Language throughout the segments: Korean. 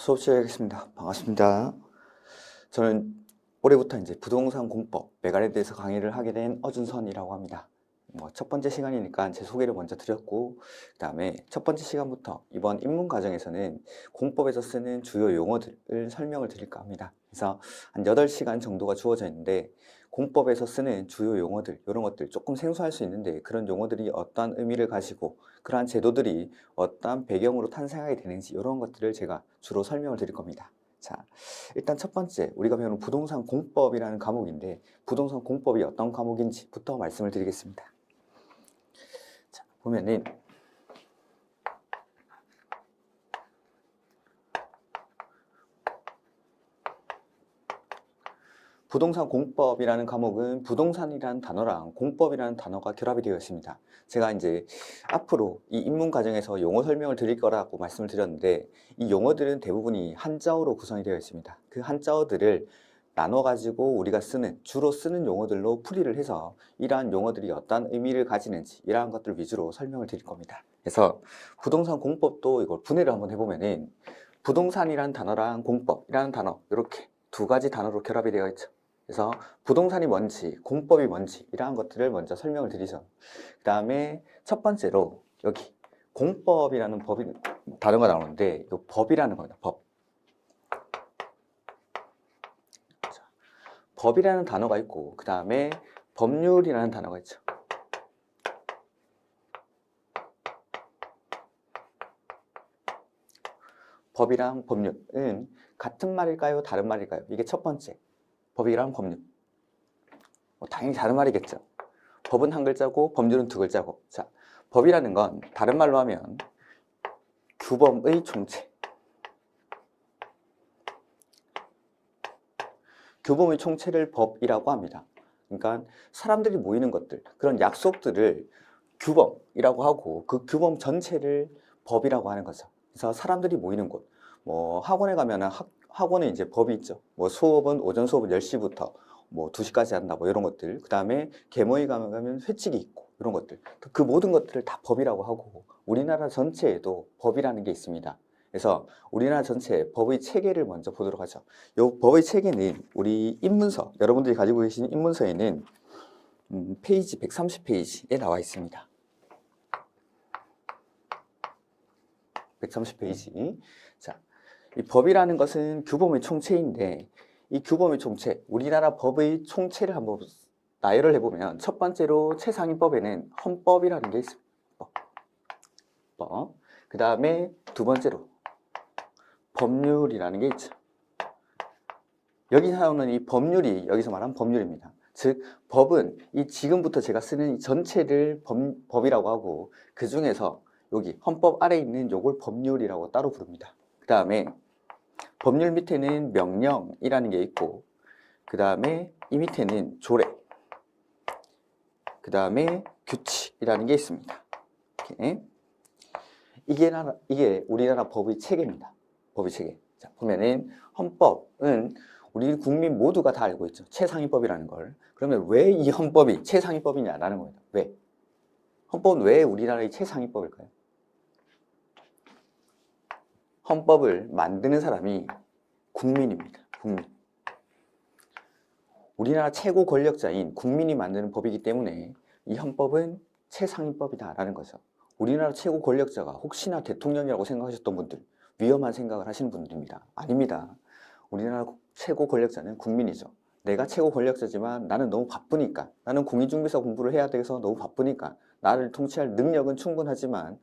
수업 시작하겠습니다. 반갑습니다. 저는 올해부터 이제 부동산 공법, 매각에 대해서 강의를 하게 된 어준선이라고 합니다. 첫 번째 시간이니까 제 소개를 먼저 드렸고, 그 다음에 첫 번째 시간부터 이번 입문 과정에서는 공법에서 쓰는 주요 용어들을 설명을 드릴까 합니다. 그래서 한 8시간 정도가 주어져 있는데, 공법에서 쓰는 주요 용어들, 이런 것들 조금 생소할 수 있는데, 그런 용어들이 어떠한 의미를 가지고, 그러한 제도들이 어떠한 배경으로 탄생하게 되는지, 이런 것들을 제가 주로 설명을 드릴 겁니다. 자, 일단 첫 번째, 우리가 배우는 부동산 공법이라는 과목인데, 부동산 공법이 어떤 과목인지부터 말씀을 드리겠습니다. 자, 보면은 부동산 공법이라는 과목은 부동산이라는 단어랑 공법이라는 단어가 결합이 되어 있습니다. 제가 이제 앞으로 이 입문 과정에서 용어 설명을 드릴 거라고 말씀을 드렸는데, 이 용어들은 대부분이 한자어로 구성이 되어 있습니다. 그 한자어들을 나눠가지고 우리가 주로 쓰는 용어들로 풀이를 해서 이러한 용어들이 어떤 의미를 가지는지 이러한 것들 위주로 설명을 드릴 겁니다. 그래서 부동산 공법도 이걸 분해를 한번 해보면은 부동산이라는 단어랑 공법이라는 단어, 이렇게 두 가지 단어로 결합이 되어 있죠. 그래서 부동산이 뭔지, 공법이 뭔지 이러한 것들을 먼저 설명을 드리죠. 그 다음에 첫 번째로 여기 공법이라는 단어가 나오는데, 이 법이라는 겁니다. 법. 자, 법이라는 단어가 있고, 그 다음에 법률이라는 단어가 있죠. 법이랑 법률은 같은 말일까요? 다른 말일까요? 이게 첫 번째. 법이랑 법률. 당연히 다른 말이겠죠. 법은 한 글자고 법률은 두 글자고. 자, 법이라는 건 다른 말로 하면 규범의 총체. 규범의 총체를 법이라고 합니다. 그러니까 사람들이 모이는 것들, 그런 약속들을 규범이라고 하고, 그 규범 전체를 법이라고 하는 거죠. 그래서 사람들이 모이는 곳, 학원에 가면은 학원에 이제 법이 있죠. 수업은 오전 수업은 10시부터 2시까지 한다, 이런 것들. 그 다음에 계모에 가면 회칙이 있고, 이런 것들. 그 모든 것들을 다 법이라고 하고, 우리나라 전체에도 법이라는 게 있습니다. 그래서 우리나라 전체 법의 체계를 먼저 보도록 하죠. 이 법의 체계는 우리 입문서, 여러분들이 가지고 계신 입문서에는 페이지 130페이지에 나와 있습니다. 130페이지. 자, 이 법이라는 것은 규범의 총체인데, 이 규범의 총체, 우리나라 법의 총체를 한번 나열을 해보면, 첫 번째로 최상위법에는 헌법이라는 게 있습니다. 헌법. 그 다음에 두 번째로 법률이라는 게 있죠. 여기서 나오는 이 법률이 여기서 말한 법률입니다. 즉, 법은 이 지금부터 제가 쓰는 이 전체를 법이라고 하고, 그 중에서 여기 헌법 아래에 있는 요걸 법률이라고 따로 부릅니다. 그 다음에 법률 밑에는 명령이라는 게 있고, 그 다음에 이 밑에는 조례, 그 다음에 규칙이라는 게 있습니다. 이렇게. 이게 우리나라 법의 체계입니다. 법의 체계. 자, 보면은 헌법은 우리 국민 모두가 다 알고 있죠. 최상위법이라는 걸. 그러면 왜 이 헌법이 최상위법이냐라는 겁니다. 왜? 헌법은 왜 우리나라의 최상위법일까요? 헌법을 만드는 사람이 국민입니다. 국민. 우리나라 최고 권력자인 국민이 만드는 법이기 때문에 이 헌법은 최상위법이다라는 거죠. 우리나라 최고 권력자가 혹시나 대통령이라고 생각하셨던 분들, 위험한 생각을 하시는 분들입니다. 아닙니다. 우리나라 최고 권력자는 국민이죠. 내가 최고 권력자지만 나는 너무 바쁘니까, 나는 공인중개사 공부를 해야 돼서 너무 바쁘니까, 나를 통치할 능력은 충분하지만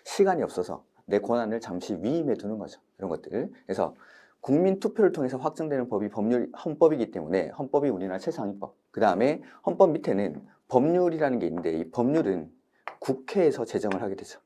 시간이 없어서 내 권한을 잠시 위임해 두는 거죠. 이런 것들. 그래서 국민 투표를 통해서 확정되는 법이 헌법이기 때문에 헌법이 우리나라 최상위법. 그 다음에 헌법 밑에는 법률이라는 게 있는데, 이 법률은 국회에서 제정을 하게 되죠.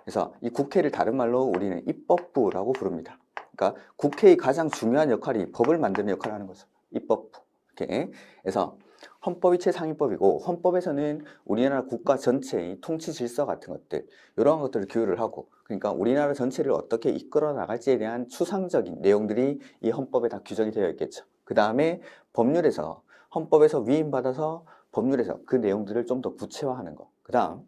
그래서 이 국회를 다른 말로 우리는 입법부라고 부릅니다. 그러니까 국회의 가장 중요한 역할이 법을 만드는 역할을 하는 거죠. 입법부. 이렇게. 그래서 헌법이 최상위법이고, 헌법에서는 우리나라 국가 전체의 통치 질서 같은 것들, 이런 것들을 규율을 하고, 그러니까 우리나라 전체를 어떻게 이끌어 나갈지에 대한 추상적인 내용들이 이 헌법에 다 규정이 되어 있겠죠. 그 다음에 헌법에서 위임받아서 법률에서 그 내용들을 좀 더 구체화하는 거. 그 다음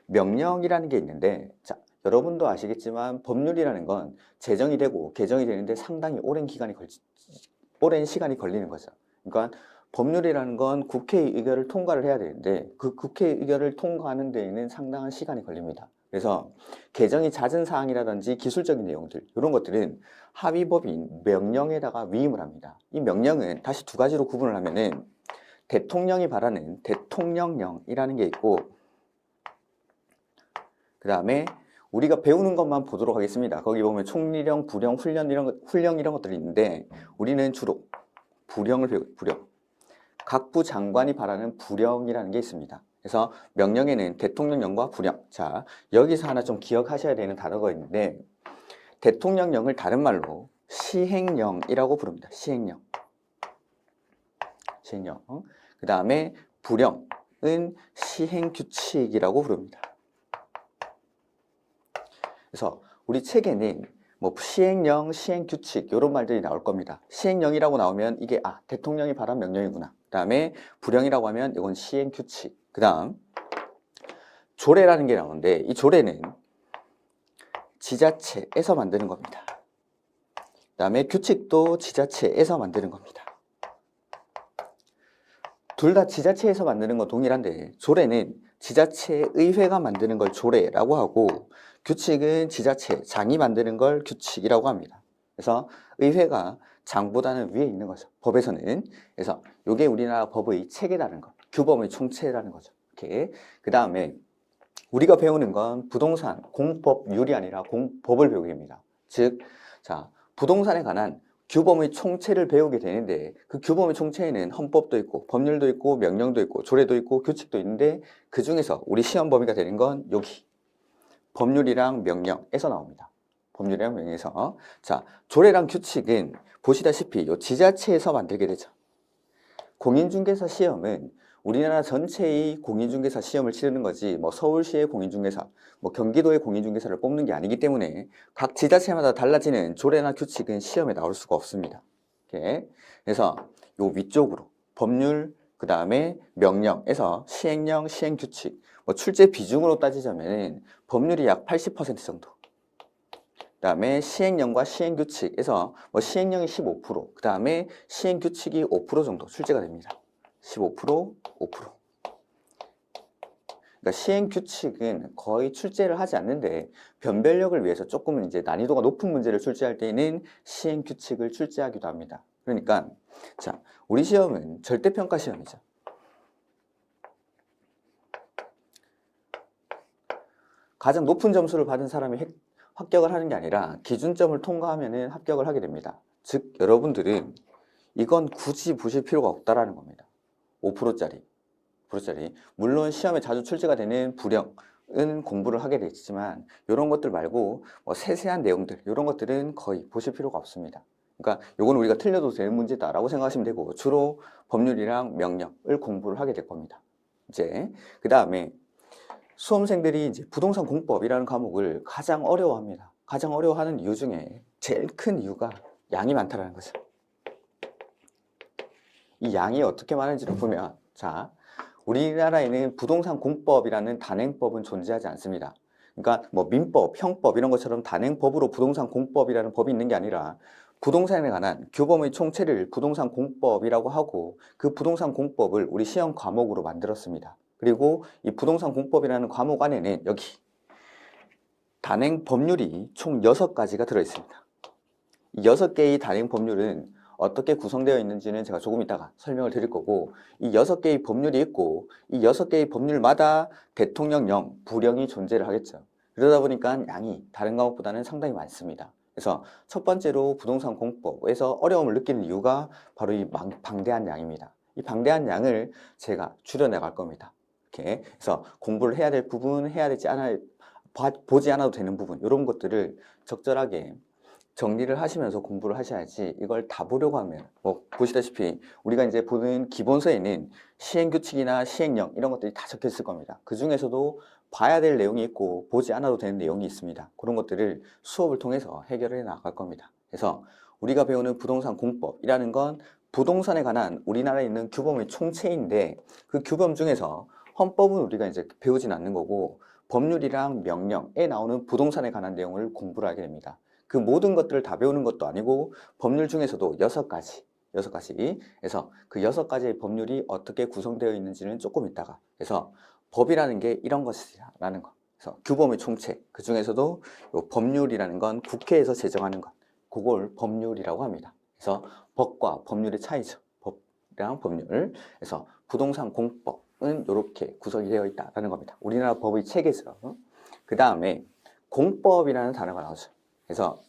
명령이라는 게 있는데, 자, 여러분도 아시겠지만 법률이라는 건 제정이 되고 개정이 되는데 상당히 오랜 시간이 걸리는 거죠. 그러니까 법률이라는 건 국회의 의결을 통과를 해야 되는데 그 국회의 의결을 통과하는 데에는 상당한 시간이 걸립니다. 그래서 개정이 잦은 사항이라든지 기술적인 내용들 이런 것들은 하위법인 명령에다가 위임을 합니다. 이 명령은 다시 두 가지로 구분을 하면은 대통령이 발하는 대통령령이라는 게 있고 그 다음에 우리가 배우는 것만 보도록 하겠습니다. 거기 보면 총리령, 부령, 훈령 이런 것들이 있는데 우리는 주로 부령을 배워요. 부령. 각부 장관이 발하는 부령이라는 게 있습니다. 그래서 명령에는 대통령령과 부령. 자, 여기서 하나 좀 기억하셔야 되는 단어가 있는데 대통령령을 다른 말로 시행령이라고 부릅니다. 시행령. 시행령. 그 다음에 부령은 시행규칙이라고 부릅니다. 그래서 우리 책에는 뭐 시행령, 시행규칙 이런 말들이 나올 겁니다. 시행령이라고 나오면 이게 대통령이 발한 명령이구나. 그 다음에 부령이라고 하면 이건 시행규칙. 그 다음 조례라는 게 나오는데 이 조례는 지자체에서 만드는 겁니다. 그 다음에 규칙도 지자체에서 만드는 겁니다. 둘 다 지자체에서 만드는 건 동일한데 조례는 지자체의회가 만드는 걸 조례라고 하고 규칙은 지자체, 장이 만드는 걸 규칙이라고 합니다. 그래서 의회가 장보다는 위에 있는 거죠. 법에서는. 그래서 이게 우리나라 법의 체계라는 거, 규범의 총체라는 거죠. 이렇게. 그 다음에 우리가 배우는 건 부동산 공법률이 아니라 공법을 배우게 됩니다. 즉, 자, 부동산에 관한 규범의 총체를 배우게 되는데 그 규범의 총체에는 헌법도 있고 법률도 있고 명령도 있고 조례도 있고 규칙도 있는데 그 중에서 우리 시험 범위가 되는 건 여기 법률이랑 명령에서 나옵니다. 법률이랑 명령에서. 자, 조례랑 규칙은 보시다시피 이 지자체에서 만들게 되죠. 공인중개사 시험은 우리나라 전체의 공인중개사 시험을 치르는 거지 뭐 서울시의 공인중개사, 뭐 경기도의 공인중개사를 뽑는 게 아니기 때문에 각 지자체마다 달라지는 조례나 규칙은 시험에 나올 수가 없습니다. 이렇게. 그래서 요 위쪽으로 법률, 그 다음에 명령에서 시행령, 시행규칙, 뭐 출제 비중으로 따지자면 법률이 약 80% 정도. 그 다음에 시행령과 시행규칙에서 뭐 시행령이 15%, 그 다음에 시행규칙이 5% 정도 출제가 됩니다. 15%, 5%. 그러니까 시행규칙은 거의 출제를 하지 않는데 변별력을 위해서 조금 이제 난이도가 높은 문제를 출제할 때는 시행규칙을 출제하기도 합니다. 그러니까 자, 우리 시험은 절대평가 시험이죠. 가장 높은 점수를 받은 사람이 합격을 하는 게 아니라 기준점을 통과하면 합격을 하게 됩니다. 즉 여러분들은 이건 굳이 보실 필요가 없다라는 겁니다. 5%짜리. 물론 시험에 자주 출제가 되는 부령은 공부를 하게 되지만 이런 것들 말고 뭐 세세한 내용들 이런 것들은 거의 보실 필요가 없습니다. 그러니까 이건 우리가 틀려도 되는 문제다라고 생각하시면 되고 주로 법률이랑 명령을 공부를 하게 될 겁니다. 이제 그 다음에 수험생들이 이제 부동산 공법이라는 과목을 가장 어려워합니다. 가장 어려워하는 이유 중에 제일 큰 이유가 양이 많다라는 거죠. 이 양이 어떻게 많은지를 보면 자, 우리나라에는 부동산 공법이라는 단행법은 존재하지 않습니다. 그러니까 뭐 민법, 형법 이런 것처럼 단행법으로 부동산 공법이라는 법이 있는 게 아니라 부동산에 관한 규범의 총체를 부동산 공법이라고 하고 그 부동산 공법을 우리 시험 과목으로 만들었습니다. 그리고 이 부동산 공법이라는 과목 안에는 여기 단행 법률이 총 6가지가 들어있습니다. 이 6개의 단행 법률은 어떻게 구성되어 있는지는 제가 조금 이따가 설명을 드릴 거고 이 6개의 법률이 있고 이 6개의 법률마다 대통령령, 부령이 존재를 하겠죠. 그러다 보니까 양이 다른 과목보다는 상당히 많습니다. 그래서 첫 번째로 부동산 공법에서 어려움을 느끼는 이유가 바로 이 방대한 양입니다. 이 방대한 양을 제가 줄여나갈 겁니다. 이렇게 해서 공부를 해야 될 부분, 해야 되지 않아 보지 않아도 되는 부분 이런 것들을 적절하게 정리를 하시면서 공부를 하셔야지 이걸 다 보려고 하면 뭐 보시다시피 우리가 이제 보는 기본서에는 시행규칙이나 시행령 이런 것들이 다 적혀 있을 겁니다. 그 중에서도 봐야 될 내용이 있고 보지 않아도 되는 내용이 있습니다. 그런 것들을 수업을 통해서 해결해 나갈 겁니다. 그래서 우리가 배우는 부동산 공법이라는 건 부동산에 관한 우리나라에 있는 규범의 총체인데 그 규범 중에서 헌법은 우리가 이제 배우진 않는 거고 법률이랑 명령에 나오는 부동산에 관한 내용을 공부를 하게 됩니다. 그 모든 것들을 다 배우는 것도 아니고 법률 중에서도 6가지 그래서 그 6가지의 법률이 어떻게 구성되어 있는지는 조금 이따가, 그래서 법이라는 게 이런 것이라는 거. 그래서 규범의 총체, 그 중에서도 요 법률이라는 건 국회에서 제정하는 것, 그걸 법률이라고 합니다. 그래서 법과 법률의 차이죠. 법이랑 법률. 그래서 부동산 공법은 이렇게 구성이 되어 있다라는 겁니다. 우리나라 법의 체계죠. 그 다음에 공법이라는 단어가 나오죠. 그래서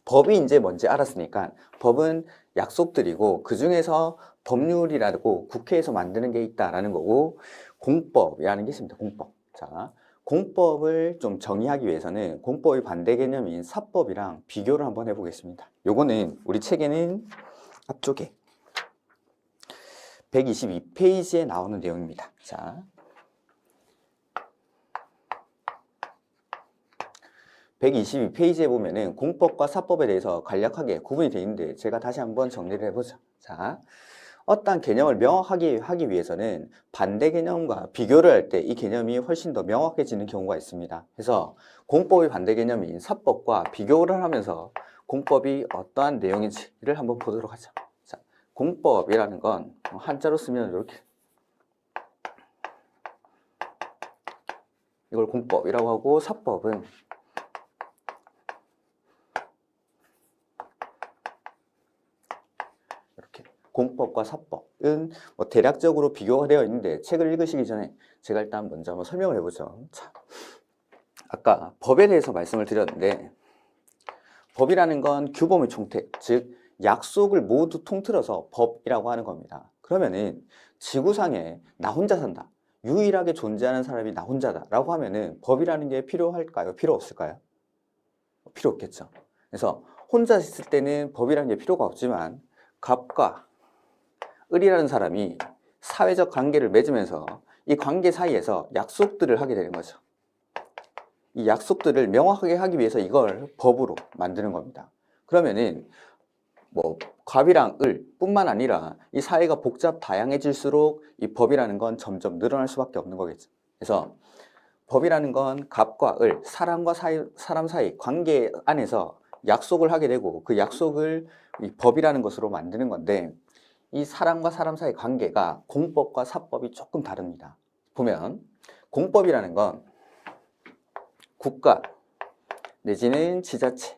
법이 이제 뭔지 알았으니까 법은 약속들이고 그 중에서 법률이라고 국회에서 만드는 게 있다라는 거고, 공법이라는 게 있습니다. 공법. 자, 공법을 좀 정의하기 위해서는 공법의 반대 개념인 사법이랑 비교를 한번 해보겠습니다. 요거는 우리 책에는 앞쪽에 122페이지에 나오는 내용입니다. 자, 122페이지에 보면은 공법과 사법에 대해서 간략하게 구분이 되어 있는데, 제가 다시 한번 정리를 해보죠. 자, 어떤 개념을 명확하게 하기 위해서는 반대 개념과 비교를 할 때 이 개념이 훨씬 더 명확해지는 경우가 있습니다. 그래서 공법의 반대 개념인 사법과 비교를 하면서 공법이 어떠한 내용인지를 한번 보도록 하죠. 자, 공법이라는 건 한자로 쓰면 이렇게, 이걸 공법이라고 하고, 사법은 이렇게, 공법과 사법은 뭐 대략적으로 비교가 되어 있는데, 책을 읽으시기 전에 제가 일단 먼저 한번 설명을 해보죠. 자, 아까 법에 대해서 말씀을 드렸는데, 법이라는 건 규범의 총태, 즉 약속을 모두 통틀어서 법이라고 하는 겁니다. 그러면은 지구상에 나 혼자 산다, 유일하게 존재하는 사람이 나 혼자다 라고 하면은 법이라는 게 필요할까요? 필요 없을까요? 필요 없겠죠. 그래서 혼자 있을 때는 법이라는 게 필요가 없지만, 갑과 을이라는 사람이 사회적 관계를 맺으면서 이 관계 사이에서 약속들을 하게 되는 거죠. 이 약속들을 명확하게 하기 위해서 이걸 법으로 만드는 겁니다. 그러면은 뭐 갑이랑 을 뿐만 아니라 이 사회가 복잡 다양해질수록 이 법이라는 건 점점 늘어날 수밖에 없는 거겠죠. 그래서 법이라는 건 갑과 을, 사람과 사람 사이 관계 안에서 약속을 하게 되고, 그 약속을 이 법이라는 것으로 만드는 건데, 이 사람과 사람 사이 관계가 공법과 사법이 조금 다릅니다. 보면 공법이라는 건 국가 내지는 지자체와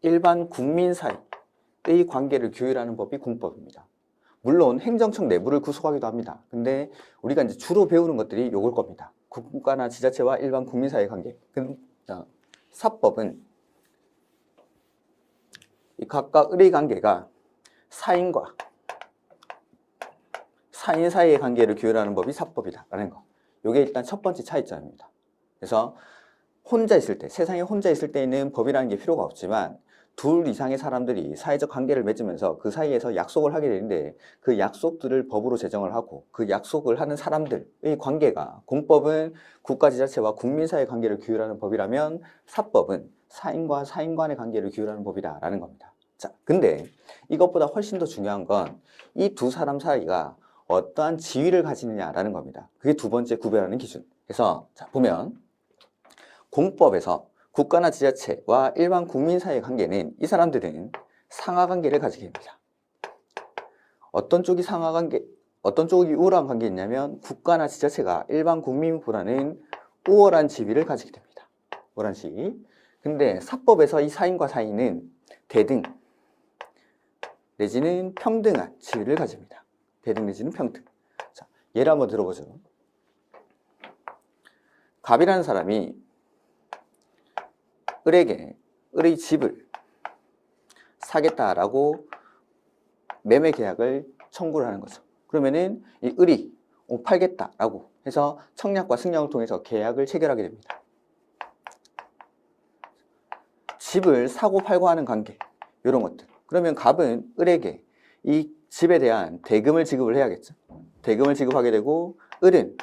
일반 국민 사이의 관계를 규율하는 법이 공법입니다. 물론 행정청 내부를 구속하기도 합니다. 근데 우리가 이제 주로 배우는 것들이 요걸 겁니다. 국가나 지자체와 일반 국민 사이의 관계. 사법은 이 각각 을의 관계가 사인과 사인 사이의 관계를 규율하는 법이 사법이다라는 거. 이게 일단 첫 번째 차이점입니다. 그래서 혼자 있을 때, 세상에 혼자 있을 때에는 법이라는 게 필요가 없지만, 둘 이상의 사람들이 사회적 관계를 맺으면서 그 사이에서 약속을 하게 되는데, 그 약속들을 법으로 제정을 하고, 그 약속을 하는 사람들의 관계가, 공법은 국가 지자체와 국민 사이의 관계를 규율하는 법이라면 사법은 사인과 사인 간의 관계를 규율하는 법이다라는 겁니다. 자, 근데 이것보다 훨씬 더 중요한 건 이 두 사람 사이가 어떠한 지위를 가지느냐라는 겁니다. 그게 두 번째 구별하는 기준. 그래서 자, 보면 공법에서 국가나 지자체와 일반 국민 사이의 관계는, 이 사람들은 상하관계를 가지게 됩니다. 어떤 쪽이 상하관계, 어떤 쪽이 우월한 관계였냐면, 국가나 지자체가 일반 국민보다는 우월한 지위를 가지게 됩니다. 우월한 지위. 근데 사법에서 이 사인과 사인은 대등 내지는 평등한 지위를 가집니다. 대등 내지는 평등. 자, 예를 한번 들어보죠. 갑이라는 사람이 을에게 을의 집을 사겠다라고 매매 계약을 청구를 하는 거죠. 그러면은 이 을이 팔겠다라고 해서 청약과 승낙을 통해서 계약을 체결하게 됩니다. 집을 사고 팔고 하는 관계, 이런 것들. 그러면 갑은 을에게 이 집에 대한 대금을 지급을 해야겠죠. 대금을 지급하게 되고, 을은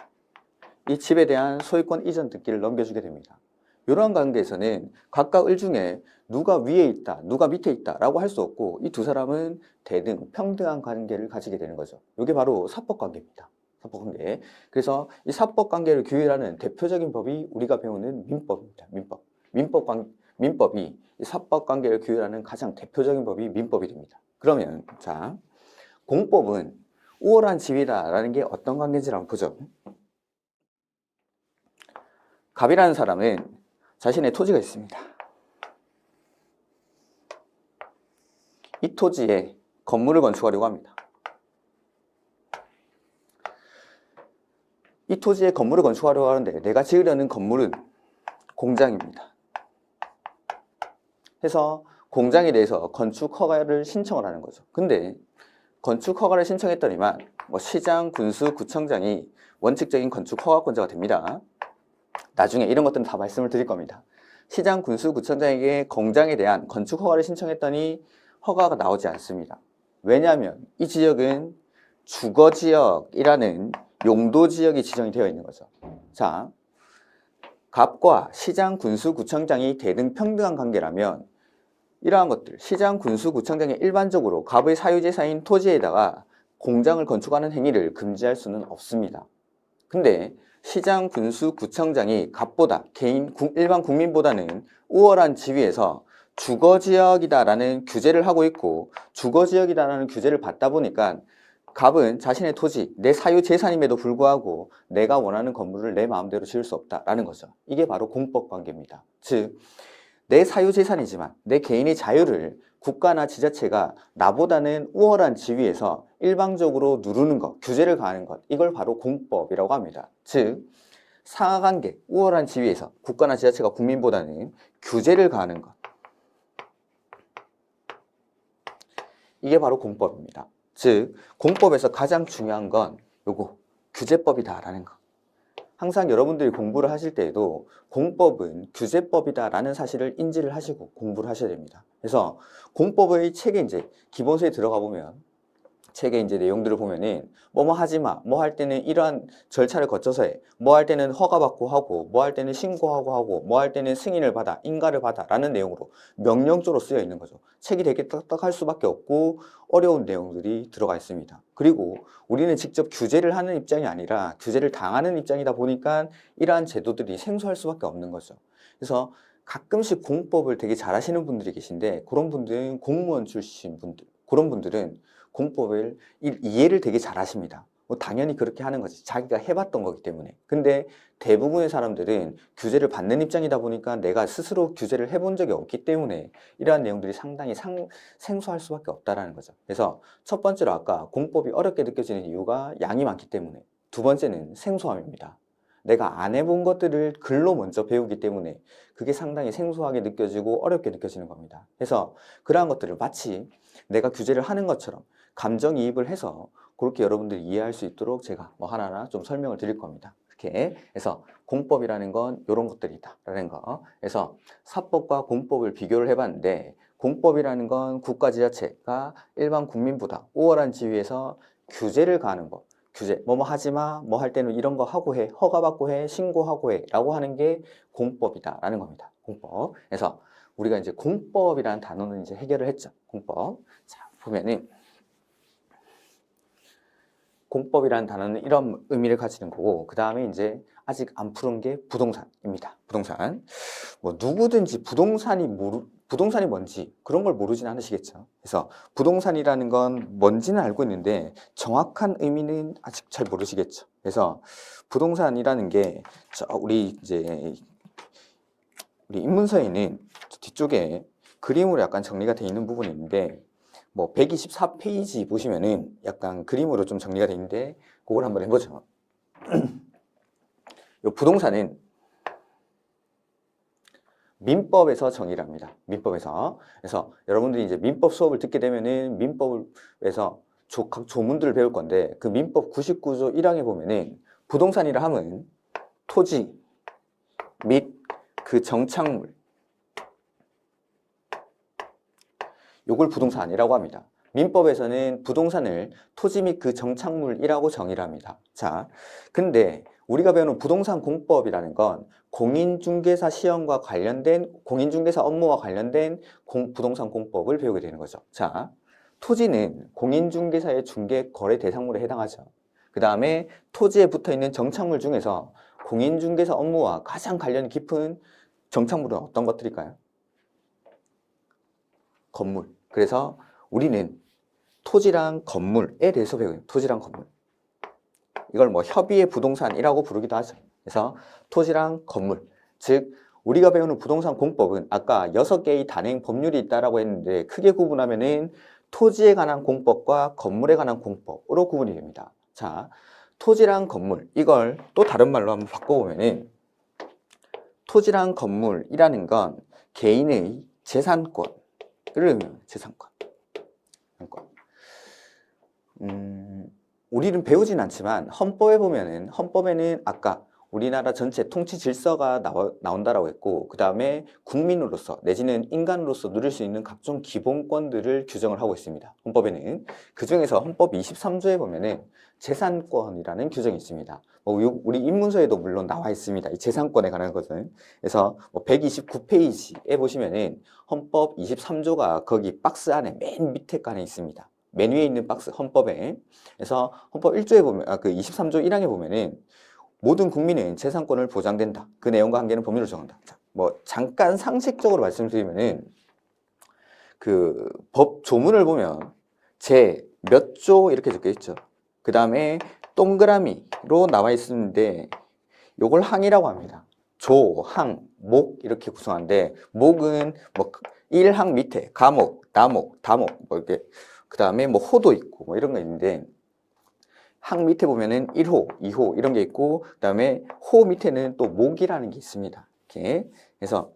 이 집에 대한 소유권 이전 등기를 넘겨주게 됩니다. 이러한 관계에서는 각각 을 중에 누가 위에 있다, 누가 밑에 있다 라고 할 수 없고, 이 두 사람은 대등, 평등한 관계를 가지게 되는 거죠. 이게 바로 사법 관계입니다. 사법관계. 그래서 이 사법관계를 규율하는 대표적인 법이 우리가 배우는 민법입니다. 민법이 이 사법관계를 규율하는 가장 대표적인 법이 민법이 됩니다. 그러면 자, 공법은 우월한 지위다라는 게 어떤 관계인지 한번 보죠. 갑이라는 사람은 자신의 토지가 있습니다. 이 토지에 건물을 건축하려고 합니다. 이 토지에 건물을 건축하려고 하는데 내가 지으려는 건물은 공장입니다. 해서 공장에 대해서 건축 허가를 신청을 하는 거죠. 근데 건축 허가를 신청했더니만 시장, 군수, 구청장이 원칙적인 건축 허가권자가 됩니다. 나중에 이런 것들은 다 말씀을 드릴 겁니다. 시장, 군수, 구청장에게 공장에 대한 건축 허가를 신청했더니 허가가 나오지 않습니다. 왜냐하면 이 지역은 주거지역이라는 용도지역이 지정이 되어 있는 거죠. 자, 갑과 시장, 군수, 구청장이 대등 평등한 관계라면 이러한 것들, 시장, 군수, 구청장이 일반적으로 갑의 사유재산인 토지에다가 공장을 건축하는 행위를 금지할 수는 없습니다. 근데 시장, 군수, 구청장이 갑보다 일반 국민보다는 우월한 지위에서 주거지역이다라는 규제를 하고 있고 주거지역이다라는 규제를 받다 보니까 갑은 자신의 토지, 내 사유재산임에도 불구하고 내가 원하는 건물을 내 마음대로 지을 수 없다라는 거죠. 이게 바로 공법관계입니다. 즉, 내 사유재산이지만 내 개인의 자유를 국가나 지자체가 나보다는 우월한 지위에서 일방적으로 누르는 것, 규제를 가하는 것, 이걸 바로 공법이라고 합니다. 즉, 상하관계, 우월한 지위에서 국가나 지자체가 국민보다는 규제를 가하는 것, 이게 바로 공법입니다. 즉, 공법에서 가장 중요한 건 요거, 규제법이다라는 거. 항상 여러분들이 공부를 하실 때에도 공법은 규제법이다라는 사실을 인지를 하시고 공부를 하셔야 됩니다. 그래서 공법의 책에 이제 기본서에 들어가 보면 책의 이제 내용들을 보면은 뭐뭐 하지 마, 뭐 할 때는 이러한 절차를 거쳐서 해, 뭐 할 때는 허가받고 하고, 뭐 할 때는 신고하고 하고, 뭐 할 때는 승인을 받아, 인가를 받아 라는 내용으로 명령조로 쓰여 있는 거죠. 책이 되게 딱딱할 수밖에 없고 어려운 내용들이 들어가 있습니다. 그리고 우리는 직접 규제를 하는 입장이 아니라 규제를 당하는 입장이다 보니까 이러한 제도들이 생소할 수밖에 없는 거죠. 그래서 가끔씩 공법을 되게 잘하시는 분들이 계신데 그런 분들은 공무원 출신 분들, 그런 분들은 공법을 이해를 되게 잘 하십니다. 당연히 그렇게 하는 거지. 자기가 해봤던 거기 때문에. 근데 대부분의 사람들은 규제를 받는 입장이다 보니까 내가 스스로 규제를 해본 적이 없기 때문에 이러한 내용들이 상당히 생소할 수밖에 없다라는 거죠. 그래서 첫 번째로 아까 공법이 어렵게 느껴지는 이유가 양이 많기 때문에, 두 번째는 생소함입니다. 내가 안 해본 것들을 글로 먼저 배우기 때문에 그게 상당히 생소하게 느껴지고 어렵게 느껴지는 겁니다. 그래서 그러한 것들을 마치 내가 규제를 하는 것처럼 감정이입을 해서 그렇게 여러분들이 이해할 수 있도록 제가 하나하나 좀 설명을 드릴 겁니다. 이렇게 해서 공법이라는 건 이런 것들이다라는 거. 그래서 사법과 공법을 비교를 해봤는데 공법이라는 건 국가 지자체가 일반 국민보다 우월한 지위에서 규제를 가하는 법. 규제, 뭐뭐 하지 마, 뭐 할 때는 이런 거 하고 해, 허가받고 해, 신고하고 해 라고 하는 게 공법이다라는 겁니다. 공법. 그래서 우리가 이제 공법이라는 단어는 이제 해결을 했죠. 공법. 자, 보면은 공법이라는 단어는 이런 의미를 가지는 거고, 그 다음에 이제 아직 안 푸른 게 부동산입니다. 부동산. 누구든지 부동산이 뭔지 그런 걸 모르진 않으시겠죠. 그래서 부동산이라는 건 뭔지는 알고 있는데 정확한 의미는 아직 잘 모르시겠죠. 그래서 부동산이라는 게 우리 입문서에는 뒤쪽에 그림으로 약간 정리가 되어 있는 부분이 있는데 124페이지 보시면은 약간 그림으로 좀 정리가 되어 있는데 그걸 한번 해보죠. 요 부동산은 민법에서 정의를 합니다. 민법에서. 그래서 여러분들이 이제 민법 수업을 듣게 되면은 민법에서 각 조문들을 배울 건데 그 민법 99조 1항에 보면은 부동산이라 함은 토지 및 그 정착물, 요걸 부동산이라고 합니다. 민법에서는 부동산을 토지 및 그 정착물이라고 정의를 합니다. 자, 근데 우리가 배우는 부동산 공법이라는 건 공인중개사 시험과 관련된, 공인중개사 업무와 관련된 부동산 공법을 배우게 되는 거죠. 자, 토지는 공인중개사의 중개 거래 대상물에 해당하죠. 그 다음에 토지에 붙어있는 정착물 중에서 공인중개사 업무와 가장 관련이 깊은 정착물은 어떤 것들일까요? 건물. 그래서 우리는 토지랑 건물에 대해서 배워요. 토지랑 건물. 이걸 뭐 협의의 부동산이라고 부르기도 하죠. 그래서 토지랑 건물. 즉 우리가 배우는 부동산 공법은 아까 6개의 단행 법률이 있다라고 했는데 크게 구분하면은 토지에 관한 공법과 건물에 관한 공법으로 구분이 됩니다. 자, 토지랑 건물 이걸 또 다른 말로 한번 바꿔보면은 토지랑 건물이라는 건 개인의 재산권을 의미합니다. 재산권. 우리는 배우진 않지만 헌법에는 아까 우리나라 전체 통치 질서가 나온다라고 했고 그 다음에 국민으로서 내지는 인간으로서 누릴 수 있는 각종 기본권들을 규정을 하고 있습니다. 헌법에는 그 중에서 헌법 23조에 보면은 재산권이라는 규정이 있습니다. 우리 입문서에도 물론 나와 있습니다. 이 재산권에 관한 것은. 그래서 129페이지에 보시면은 헌법 23조가 거기 박스 안에 맨 밑에 칸에 있습니다. 맨 위에 있는 박스 헌법에. 그래서 헌법 1조에 보면 그 23조 1항에 보면은 모든 국민은 재산권을 보장된다. 그 내용과 한계는 법률로 정한다. 자, 잠깐 상식적으로 말씀드리면은 그 법 조문을 보면 제 몇 조 이렇게 적혀 있죠. 그 다음에 동그라미로 나와 있는데 요걸 항이라고 합니다. 조, 항, 목 이렇게 구성하는데 목은 1항 밑에 가목, 나목, 다목 이렇게 그 다음에 호도 있고 이런 거 있는데 항 밑에 보면은 1호, 2호 이런 게 있고 그 다음에 호 밑에는 또 목이라는 게 있습니다. 이렇게 그래서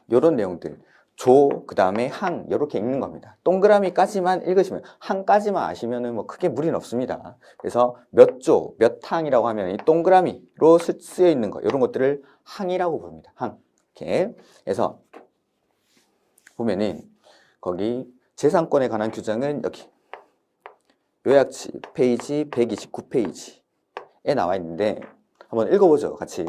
이런 내용들 조, 그 다음에 항 이렇게 읽는 겁니다. 동그라미까지만 읽으시면 항까지만 아시면은 크게 무리는 없습니다. 그래서 몇 조, 몇 항이라고 하면 이 동그라미로 쓰여 있는 거 이런 것들을 항이라고 부릅니다. 항. 이렇게 그래서 보면은 거기 재산권에 관한 규정은 여기 요약지 페이지 129페이지에 나와 있는데 한번 읽어보죠. 같이.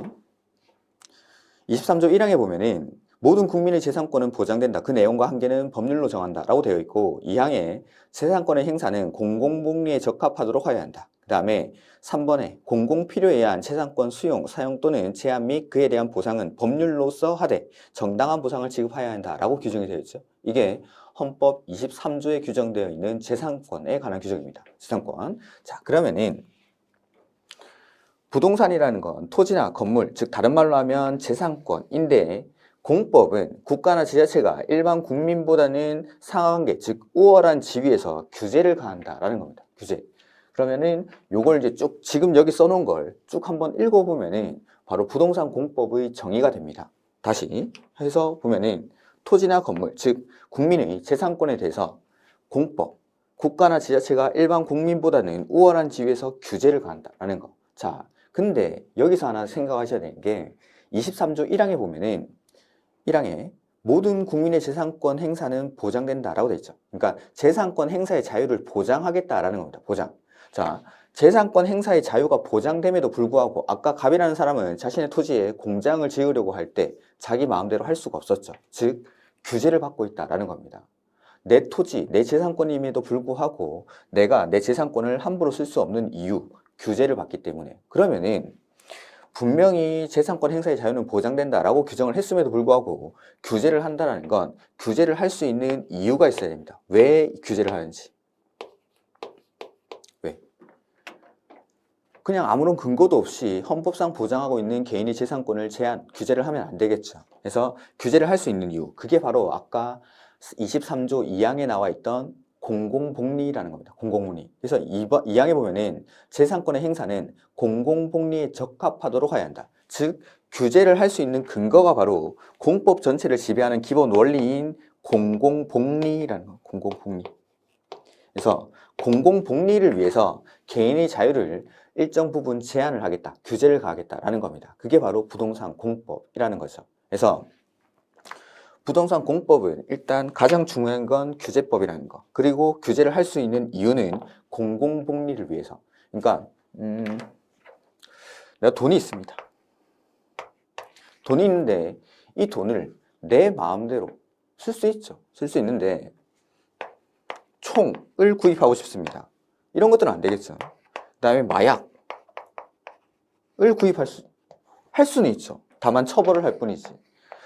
23조 1항에 보면은 모든 국민의 재산권은 보장된다. 그 내용과 한계는 법률로 정한다. 라고 되어 있고 2항에 재산권의 행사는 공공복리에 적합하도록 하여야 한다. 그 다음에 3번에 공공필요에 의한 재산권 수용, 사용 또는 제한 및 그에 대한 보상은 법률로서 하되 정당한 보상을 지급하여야 한다. 라고 규정이 되어 있죠. 이게 헌법 23조에 규정되어 있는 재산권에 관한 규정입니다. 재산권. 자, 그러면은 부동산이라는 건 토지나 건물, 즉 다른 말로 하면 재산권인데 공법은 국가나 지자체가 일반 국민보다는 상하관계, 즉 우월한 지위에서 규제를 가한다라는 겁니다. 규제. 그러면은 요걸 이제 쭉 지금 여기 써놓은 걸 쭉 한번 읽어보면은 바로 부동산 공법의 정의가 됩니다. 다시 해서 보면은 토지나 건물, 즉 국민의 재산권에 대해서 공법, 국가나 지자체가 일반 국민보다는 우월한 지위에서 규제를 가한다라는 거. 자, 근데 여기서 하나 생각하셔야 되는 게 23조 1항에 보면은 1항에 모든 국민의 재산권 행사는 보장된다라고 되어 있죠. 그러니까 재산권 행사의 자유를 보장하겠다라는 겁니다. 보장. 자, 재산권 행사의 자유가 보장됨에도 불구하고 아까 갑이라는 사람은 자신의 토지에 공장을 지으려고 할 때 자기 마음대로 할 수가 없었죠. 즉 규제를 받고 있다라는 겁니다. 내 토지, 내 재산권임에도 불구하고 내가 내 재산권을 함부로 쓸 수 없는 이유, 규제를 받기 때문에. 그러면은 분명히 재산권 행사의 자유는 보장된다라고 규정을 했음에도 불구하고 규제를 한다는 건 규제를 할 수 있는 이유가 있어야 됩니다. 왜 규제를 하는지. 왜? 그냥 아무런 근거도 없이 헌법상 보장하고 있는 개인의 재산권을 규제를 하면 안 되겠죠. 그래서 규제를 할 수 있는 이유, 그게 바로 아까 23조 2항에 나와 있던 공공복리라는 겁니다. 공공복리. 그래서 2항에 보면은 재산권의 행사는 공공복리에 적합하도록 해야 한다. 즉 규제를 할 수 있는 근거가 바로 공법 전체를 지배하는 기본 원리인 공공복리라는 거. 공공복리. 그래서 공공복리를 위해서 개인의 자유를 일정 부분 제한을 하겠다. 규제를 가하겠다라는 겁니다. 그게 바로 부동산 공법이라는 거죠. 그래서 부동산 공법은 일단 가장 중요한 건 규제법이라는 거. 그리고 규제를 할 수 있는 이유는 공공복리를 위해서. 그러니까 내가 돈이 있습니다. 돈이 있는데 이 돈을 내 마음대로 쓸 수 있죠. 쓸 수 있는데 총을 구입하고 싶습니다. 이런 것들은 안 되겠죠. 그다음에 마약을 할 수는 있죠. 다만 처벌을 할 뿐이지.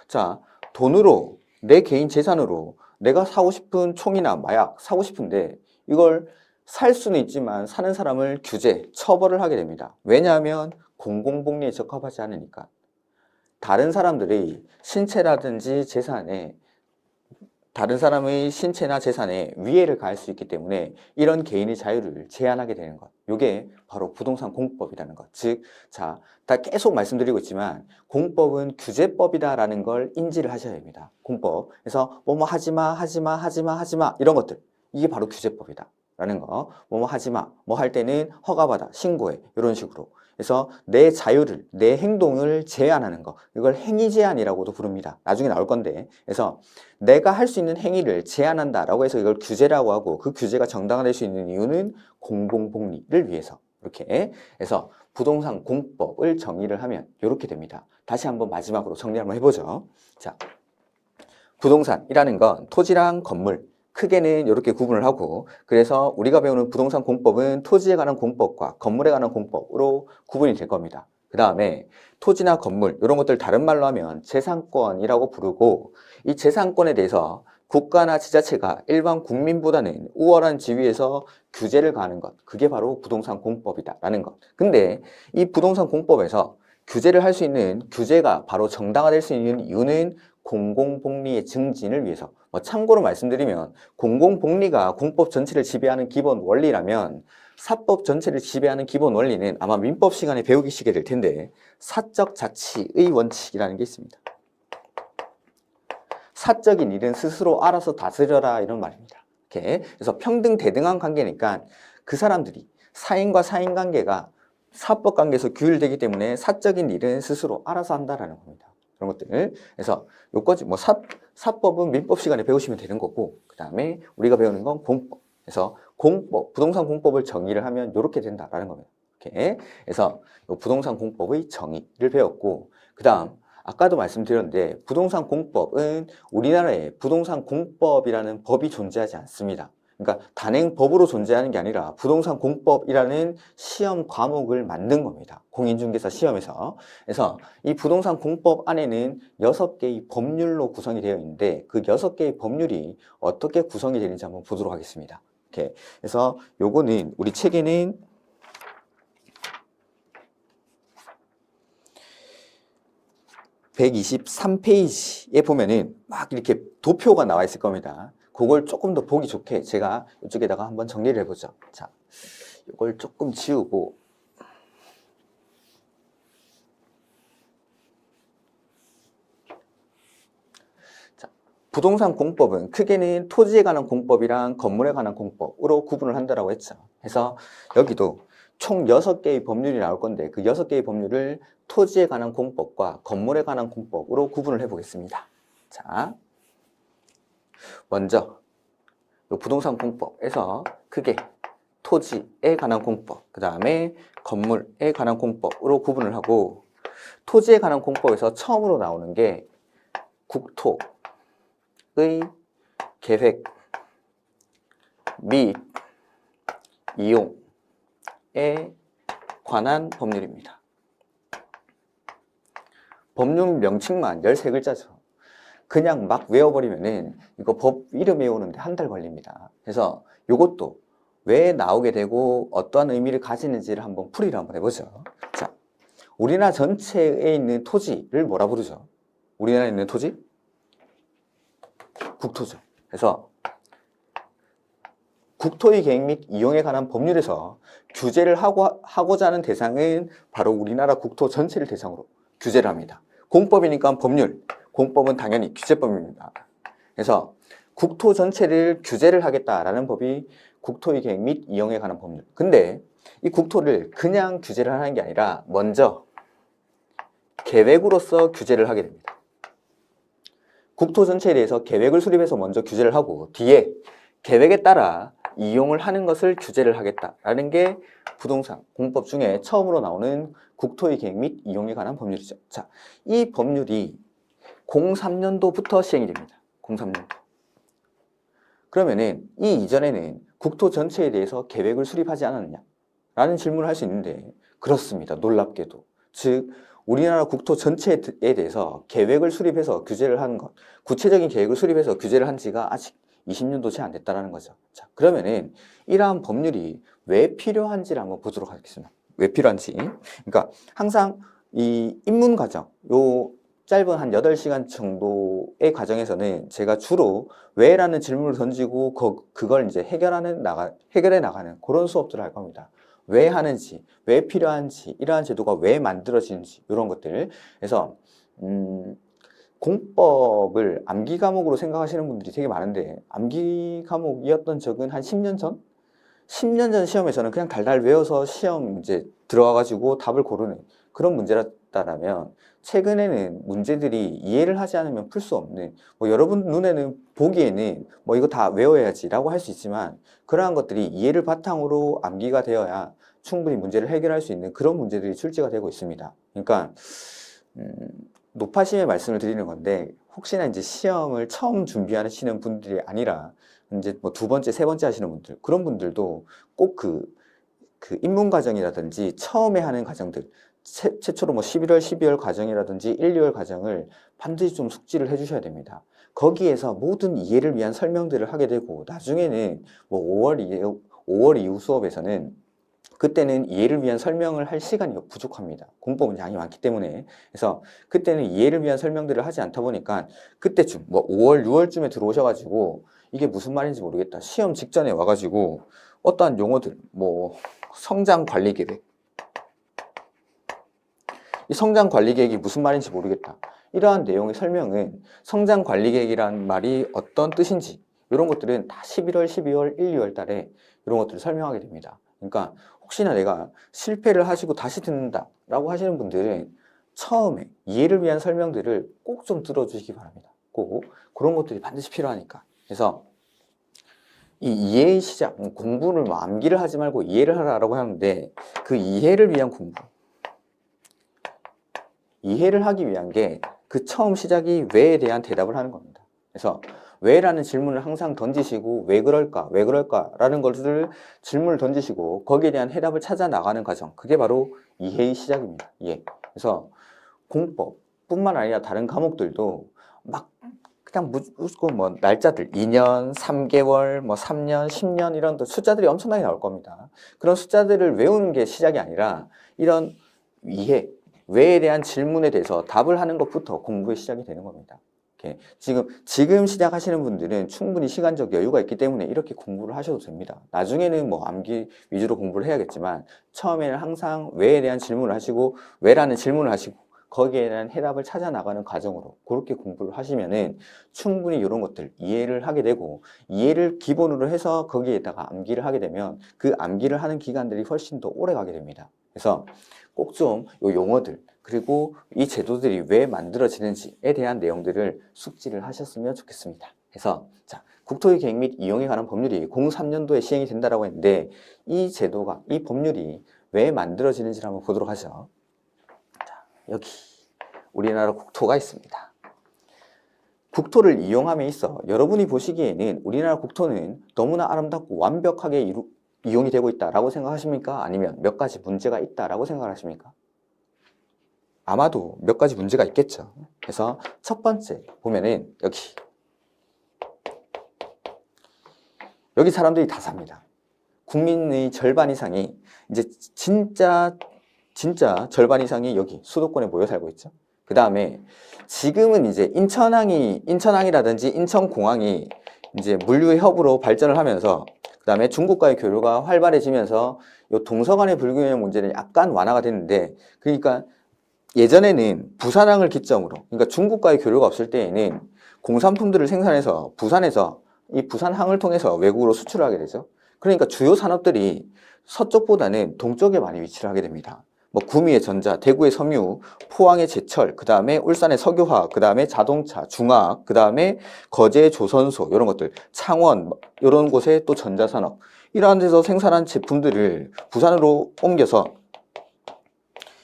자, 돈으로 내 개인 재산으로 내가 사고 싶은 총이나 마약 사고 싶은데 이걸 살 수는 있지만 사는 사람을 규제, 처벌을 하게 됩니다. 왜냐하면 공공복리에 적합하지 않으니까. 다른 사람들의 신체라든지 재산에 다른 사람의 신체나 재산에 위해를 가할 수 있기 때문에 이런 개인의 자유를 제한하게 되는 것. 이게 바로 부동산 공법이라는 것. 즉, 자, 다 계속 말씀드리고 있지만 공법은 규제법이다라는 걸 인지를 하셔야 됩니다. 공법. 그래서 뭐뭐 하지마, 하지마, 하지마, 하지마 이런 것들. 이게 바로 규제법이다. 라는 거. 뭐뭐 하지마. 뭐 할 때는 허가받아, 신고해. 이런 식으로. 그래서 내 자유를, 내 행동을 제한하는 거. 이걸 행위 제한이라고도 부릅니다. 나중에 나올 건데. 그래서 내가 할 수 있는 행위를 제한한다라고 해서 이걸 규제라고 하고 그 규제가 정당화될 수 있는 이유는 공공복리를 위해서. 이렇게 해서 부동산 공법을 정의를 하면 이렇게 됩니다. 다시 한번 마지막으로 정리 한번 해보죠. 자, 부동산이라는 건 토지랑 건물, 크게는 이렇게 구분을 하고 그래서 우리가 배우는 부동산 공법은 토지에 관한 공법과 건물에 관한 공법으로 구분이 될 겁니다. 그 다음에 토지나 건물 이런 것들 다른 말로 하면 재산권이라고 부르고 이 재산권에 대해서 국가나 지자체가 일반 국민보다는 우월한 지위에서 규제를 가하는 것 그게 바로 부동산 공법이다라는 것. 근데 이 부동산 공법에서 규제를 할 수 있는 규제가 바로 정당화될 수 있는 이유는 공공복리의 증진을 위해서. 참고로 말씀드리면 공공복리가 공법 전체를 지배하는 기본 원리라면 사법 전체를 지배하는 기본 원리는 아마 민법 시간에 배우시게 될 텐데 사적 자치의 원칙이라는 게 있습니다. 사적인 일은 스스로 알아서 다스려라 이런 말입니다. 이렇게. 그래서 평등 대등한 관계니까 그 사람들이 사인과 사인 관계가 사법 관계에서 규율되기 때문에 사적인 일은 스스로 알아서 한다라는 겁니다. 그런 것들. 그래서 요까지 사법은 민법 시간에 배우시면 되는 거고 그 다음에 우리가 배우는 건 공법. 그래서 공법, 부동산 공법을 정의를 하면 이렇게 된다라는 겁니다. 이렇게. 그래서 요 부동산 공법의 정의를 배웠고 그 다음 아까도 말씀드렸는데 부동산 공법은 우리나라에 부동산 공법이라는 법이 존재하지 않습니다. 그러니까 단행 법으로 존재하는 게 아니라 부동산 공법이라는 시험 과목을 만든 겁니다. 공인중개사 시험에서. 그래서 이 부동산 공법 안에는 6개의 법률로 구성이 되어 있는데 그 6개의 법률이 어떻게 구성이 되는지 한번 보도록 하겠습니다. 이렇게. 그래서 요거는 우리 책에는 123페이지에 보면은 막 이렇게 도표가 나와 있을 겁니다. 그걸 조금 더 보기 좋게 제가 이쪽에다가 한번 정리를 해보죠. 자, 이걸 조금 지우고 자, 부동산 공법은 크게는 토지에 관한 공법이랑 건물에 관한 공법으로 구분을 한다고 했죠. 그래서 여기도 총 6개의 법률이 나올 건데 그 6개의 법률을 토지에 관한 공법과 건물에 관한 공법으로 구분을 해보겠습니다. 자, 먼저 부동산 공법에서 크게 토지에 관한 공법, 그 다음에 건물에 관한 공법으로 구분을 하고 토지에 관한 공법에서 처음으로 나오는 게 국토의 계획 및 이용에 관한 법률입니다. 법률 명칭만 13글자죠. 그냥 막 외워버리면은 이거 법 이름 외우는데 한 달 걸립니다. 그래서 이것도 왜 나오게 되고 어떠한 의미를 가지는지를 한번 풀이를 한번 해보죠. 자, 우리나라 전체에 있는 토지를 뭐라 부르죠? 우리나라에 있는 토지? 국토죠. 그래서 국토의 계획 및 이용에 관한 법률에서 규제를 하고자 하는 대상은 바로 우리나라 국토 전체를 대상으로 규제를 합니다. 공법이니까 법률, 공법은 당연히 규제법입니다. 그래서 국토 전체를 규제를 하겠다라는 법이 국토의 계획 및 이용에 관한 법률. 근데 이 국토를 그냥 규제를 하는 게 아니라 먼저 계획으로서 규제를 하게 됩니다. 국토 전체에 대해서 계획을 수립해서 먼저 규제를 하고 뒤에 계획에 따라 이용을 하는 것을 규제를 하겠다라는 게 부동산 공법 중에 처음으로 나오는 국토의 계획 및 이용에 관한 법률이죠. 자, 이 법률이 03년도부터 시행이 됩니다. 03년도. 그러면은 이 이전에는 국토 전체에 대해서 계획을 수립하지 않았느냐? 라는 질문을 할 수 있는데 그렇습니다. 놀랍게도. 즉 우리나라 국토 전체에 대해서 계획을 수립해서 규제를 한 것, 구체적인 계획을 수립해서 규제를 한 지가 아직 20년도 채 안 됐다는 거죠. 자, 그러면은 이러한 법률이 왜 필요한지를 한번 보도록 하겠습니다. 왜 필요한지. 그러니까 항상 이 입문 과정, 요 짧은 한 8시간 정도의 과정에서는 제가 주로 왜라는 질문을 던지고 그걸 이제 해결해 나가는 그런 수업들을 할 겁니다. 왜 하는지, 왜 필요한지, 이러한 제도가 왜 만들어지는지 이런 것들. 그래서 공법을 암기 과목으로 생각하시는 분들이 되게 많은데 암기 과목이었던 적은 한 10년 전? 10년 전 시험에서는 그냥 달달 외워서 시험 이제 들어와가지고 답을 고르는 그런 문제였다라면 최근에는 문제들이 이해를 하지 않으면 풀 수 없는 뭐 여러분 눈에는 보기에는 뭐 이거 다 외워야지 라고 할 수 있지만 그러한 것들이 이해를 바탕으로 암기가 되어야 충분히 문제를 해결할 수 있는 그런 문제들이 출제가 되고 있습니다. 그러니까 높아심의 말씀을 드리는 건데 혹시나 이제 시험을 처음 준비하시는 분들이 아니라 이제 뭐 2번째, 3번째 하시는 분들 그런 분들도 꼭 그 입문 과정이라든지 처음에 하는 과정들 최초로 뭐 11월, 12월 과정이라든지 1, 2월 과정을 반드시 좀 숙지를 해주셔야 됩니다. 거기에서 모든 이해를 위한 설명들을 하게 되고 나중에는 뭐 5월 이후 수업에서는 그때는 이해를 위한 설명을 할 시간이 부족합니다. 공법은 양이 많기 때문에. 그래서 그때는 이해를 위한 설명들을 하지 않다 보니까 그때쯤 뭐 5월, 6월쯤에 들어오셔가지고 이게 무슨 말인지 모르겠다. 시험 직전에 와가지고 어떠한 용어들, 뭐 성장 관리 계획. 이 성장 관리 계획이 무슨 말인지 모르겠다. 이러한 내용의 설명은 성장 관리 계획이라는 말이 어떤 뜻인지 이런 것들은 다 11월, 12월, 1, 2월 달에 이런 것들을 설명하게 됩니다. 그러니까 혹시나 내가 실패를 하시고 다시 듣는다 라고 하시는 분들은 처음에 이해를 위한 설명들을 꼭 좀 들어주시기 바랍니다. 꼭 그런 것들이 반드시 필요하니까. 그래서 이 이해의 시작, 공부를 뭐 암기를 하지 말고 이해를 하라고 하는데 그 이해를 위한 공부, 이해를 하기 위한 게 그 처음 시작이 왜에 대한 대답을 하는 겁니다. 그래서 왜라는 질문을 항상 던지시고 왜 그럴까, 왜 그럴까라는 것을 질문을 던지시고 거기에 대한 해답을 찾아 나가는 과정, 그게 바로 이해의 시작입니다. 이해. 그래서 공법뿐만 아니라 다른 과목들도 막 그냥 무조건 뭐 날짜들 2년, 3개월, 뭐 3년, 10년 이런 숫자들이 엄청나게 나올 겁니다. 그런 숫자들을 외우는 게 시작이 아니라 이런 이해, 왜에 대한 질문에 대해서 답을 하는 것부터 공부의 시작이 되는 겁니다. 이렇게 지금 시작하시는 분들은 충분히 시간적 여유가 있기 때문에 이렇게 공부를 하셔도 됩니다. 나중에는 뭐 암기 위주로 공부를 해야겠지만 처음에는 항상 왜에 대한 질문을 하시고 왜라는 질문을 하시고 거기에 대한 해답을 찾아 나가는 과정으로 그렇게 공부를 하시면은 충분히 이런 것들 이해를 하게 되고 이해를 기본으로 해서 거기에다가 암기를 하게 되면 그 암기를 하는 기간들이 훨씬 더 오래 가게 됩니다. 그래서 꼭 좀 이 용어들 그리고 이 제도들이 왜 만들어지는지에 대한 내용들을 숙지를 하셨으면 좋겠습니다. 그래서 자, 국토의 계획 및 이용에 관한 법률이 03년도에 시행이 된다라고 했는데 이 제도가 이 법률이 왜 만들어지는지를 한번 보도록 하죠. 자, 여기 우리나라 국토가 있습니다. 국토를 이용함에 있어 여러분이 보시기에는 우리나라 국토는 너무나 아름답고 완벽하게 이용이 되고 있다라고 생각하십니까? 아니면 몇 가지 문제가 있다라고 생각하십니까? 아마도 몇 가지 문제가 있겠죠. 그래서 첫 번째 보면은 여기 사람들이 다 삽니다. 국민의 절반 이상이 이제 진짜 절반 이상이 여기 수도권에 모여 살고 있죠. 그 다음에 지금은 이제 인천항이라든지 인천공항이 이제 물류의 허브로 발전을 하면서 그 다음에 중국과의 교류가 활발해지면서 이 동서간의 불균형 문제는 약간 완화가 됐는데 그러니까 예전에는 부산항을 기점으로 그러니까 중국과의 교류가 없을 때에는 공산품들을 생산해서 부산에서 이 부산항을 통해서 외국으로 수출을 하게 되죠. 그러니까 주요 산업들이 서쪽보다는 동쪽에 많이 위치를 하게 됩니다. 뭐 구미의 전자, 대구의 섬유, 포항의 제철, 그 다음에 울산의 석유화학, 그 다음에 자동차, 중화학, 그 다음에 거제의 조선소 이런 것들, 창원 이런 곳에 또 전자산업 이러한 데서 생산한 제품들을 부산으로 옮겨서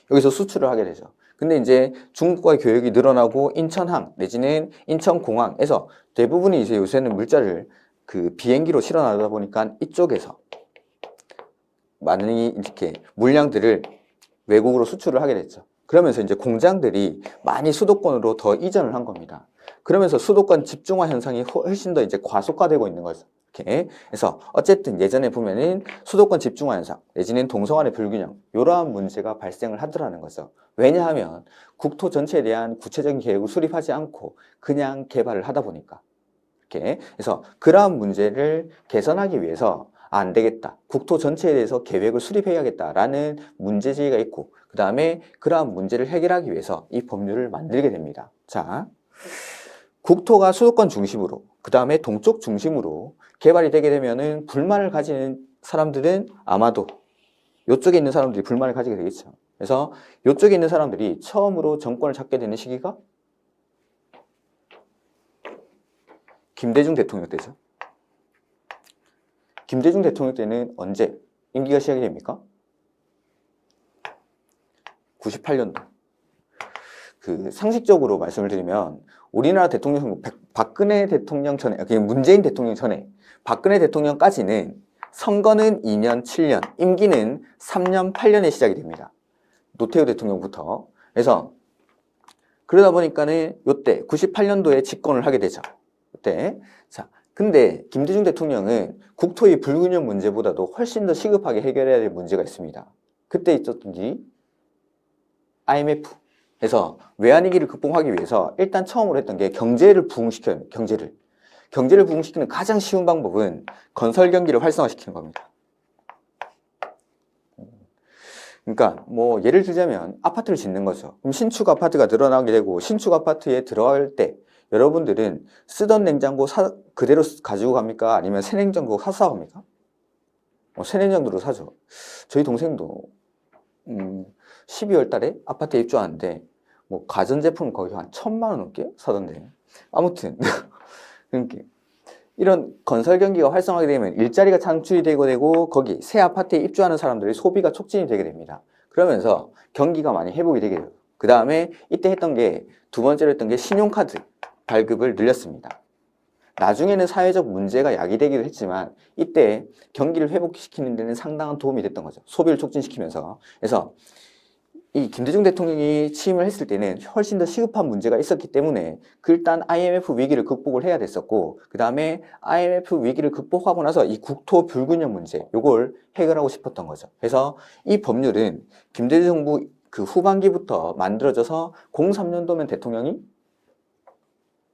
여기서 수출을 하게 되죠. 근데 이제 중국과의 교역이 늘어나고 인천항 내지는 인천공항에서 대부분이 이제 요새는 물자를 그 비행기로 실어 나르다 보니까 이쪽에서 많이 이렇게 물량들을 외국으로 수출을 하게 됐죠. 그러면서 이제 공장들이 많이 수도권으로 더 이전을 한 겁니다. 그러면서 수도권 집중화 현상이 훨씬 더 이제 과속화되고 있는 거죠. 이렇게. 그래서 어쨌든 예전에 보면은 수도권 집중화 현상 내지는 동서간의 불균형 이러한 문제가 발생을 하더라는 거죠. 왜냐하면 국토 전체에 대한 구체적인 계획을 수립하지 않고 그냥 개발을 하다 보니까. 이렇게. 그래서 그러한 문제를 개선하기 위해서 안 되겠다. 국토 전체에 대해서 계획을 수립해야겠다라는 문제제기가 있고 그 다음에 그러한 문제를 해결하기 위해서 이 법률을 만들게 됩니다. 자, 국토가 수도권 중심으로 그 다음에 동쪽 중심으로 개발이 되게 되면은 불만을 가지는 사람들은 아마도 이쪽에 있는 사람들이 불만을 가지게 되겠죠. 그래서 이쪽에 있는 사람들이 처음으로 정권을 잡게 되는 시기가 김대중 대통령 때죠. 김대중 대통령 때는 언제 임기가 시작이 됩니까? 98년도. 그 상식적으로 말씀을 드리면 우리나라 대통령 선거 박근혜 대통령 전에, 그냥 문재인 대통령 전에 박근혜 대통령까지는 선거는 2년 7년, 임기는 3년 8년에 시작이 됩니다. 노태우 대통령부터. 그래서 그러다 보니까는 요때 98년도에 집권을 하게 되죠. 요때. 자, 근데 김대중 대통령은 국토의 불균형 문제보다도 훨씬 더 시급하게 해결해야 될 문제가 있습니다. 그때 있었던 게 IMF. 그래서 외환위기를 극복하기 위해서 일단 처음으로 했던 게 경제를 부흥시켜야 합니다. 경제를 부흥시키는 가장 쉬운 방법은 건설 경기를 활성화시키는 겁니다. 그러니까 뭐 예를 들자면 아파트를 짓는 거죠. 그럼 신축 아파트가 늘어나게 되고 신축 아파트에 들어갈 때 여러분들은 쓰던 냉장고 그대로 가지고 갑니까? 아니면 새 냉장고 사서 갑니까? 새 냉장고로 사죠. 저희 동생도 12월 달에 아파트에 입주하는데 뭐 가전제품 거의 한 1,000만 원 넘게 사던데. 아무튼 그러니까 이런 건설 경기가 활성화하게 되면 일자리가 창출이 되고 거기 새 아파트에 입주하는 사람들의 소비가 촉진이 되게 됩니다. 그러면서 경기가 많이 회복이 되게 돼요. 그 다음에 이때 했던 게 두 번째로 했던 게 신용카드 발급을 늘렸습니다. 나중에는 사회적 문제가 야기되기도 했지만 이때 경기를 회복시키는 데는 상당한 도움이 됐던 거죠. 소비를 촉진시키면서. 그래서 이 김대중 대통령이 취임을 했을 때는 훨씬 더 시급한 문제가 있었기 때문에 일단 IMF 위기를 극복을 해야 됐었고 그 다음에 IMF 위기를 극복하고 나서 이 국토 불균형 문제 요걸 해결하고 싶었던 거죠. 그래서 이 법률은 김대중 정부 그 후반기부터 만들어져서 03년도면 대통령이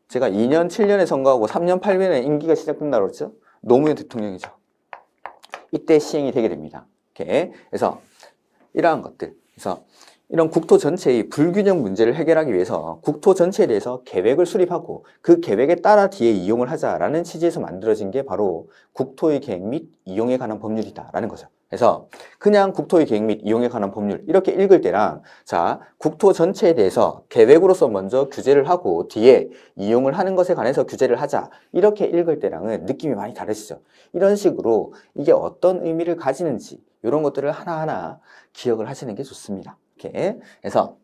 제가 2년 7년에 선거하고 3년 8년에 임기가 시작된다고 그랬죠. 노무현 대통령이죠. 이때 시행이 되게 됩니다. 이렇게. 그래서 이러한 것들. 그래서 이런 국토 전체의 불균형 문제를 해결하기 위해서 국토 전체에 대해서 계획을 수립하고 그 계획에 따라 뒤에 이용을 하자라는 취지에서 만들어진 게 바로 국토의 계획 및 이용에 관한 법률이다라는 거죠. 그래서 그냥 국토의 계획 및 이용에 관한 법률 이렇게 읽을 때랑 자 국토 전체에 대해서 계획으로서 먼저 규제를 하고 뒤에 이용을 하는 것에 관해서 규제를 하자 이렇게 읽을 때랑은 느낌이 많이 다르시죠. 이런 식으로 이게 어떤 의미를 가지는지 이런 것들을 하나하나 기억을 하시는 게 좋습니다. 이렇게 해서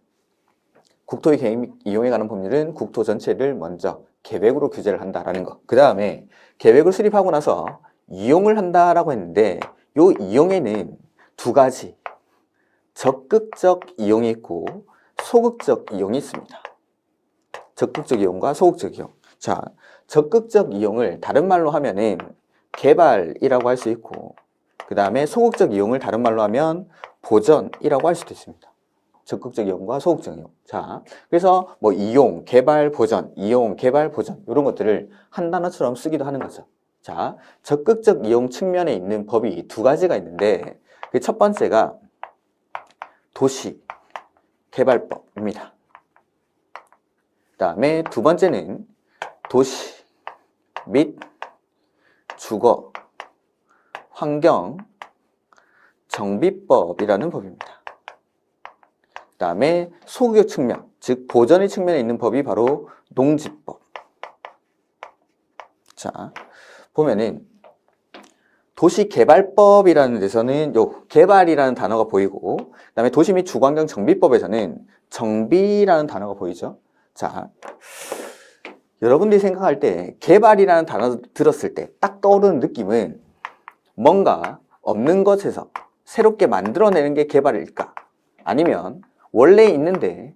국토의 계획 및 이용에 관한 법률은 국토 전체를 먼저 계획으로 규제를 한다라는 거. 그 다음에 계획을 수립하고 나서 이용을 한다라고 했는데 요 이용에는 두 가지 적극적 이용이 있고 소극적 이용이 있습니다. 적극적 이용과 소극적 이용. 자, 적극적 이용을 다른 말로 하면은 개발이라고 할 수 있고 그 다음에 소극적 이용을 다른 말로 하면 보전이라고 할 수도 있습니다. 적극적 이용과 소극적 이용. 자, 그래서 뭐 이용, 개발, 보전, 이용, 개발, 보전 이런 것들을 한 단어처럼 쓰기도 하는 거죠. 자, 적극적 이용 측면에 있는 법이 두 가지가 있는데 그 첫 번째가 도시개발법입니다. 그 다음에 두 번째는 도시 및 주거 환경 정비법이라는 법입니다. 그 다음에 소규모 측면, 즉 보전의 측면에 있는 법이 바로 농지법. 자, 보면은 도시개발법이라는 데서는 요 개발이라는 단어가 보이고 그 다음에 도시 및 주거환경 정비법에서는 정비라는 단어가 보이죠. 자, 여러분들이 생각할 때 개발이라는 단어 들었을 때 딱 떠오르는 느낌은 뭔가 없는 것에서 새롭게 만들어내는 게 개발일까? 아니면 원래 있는데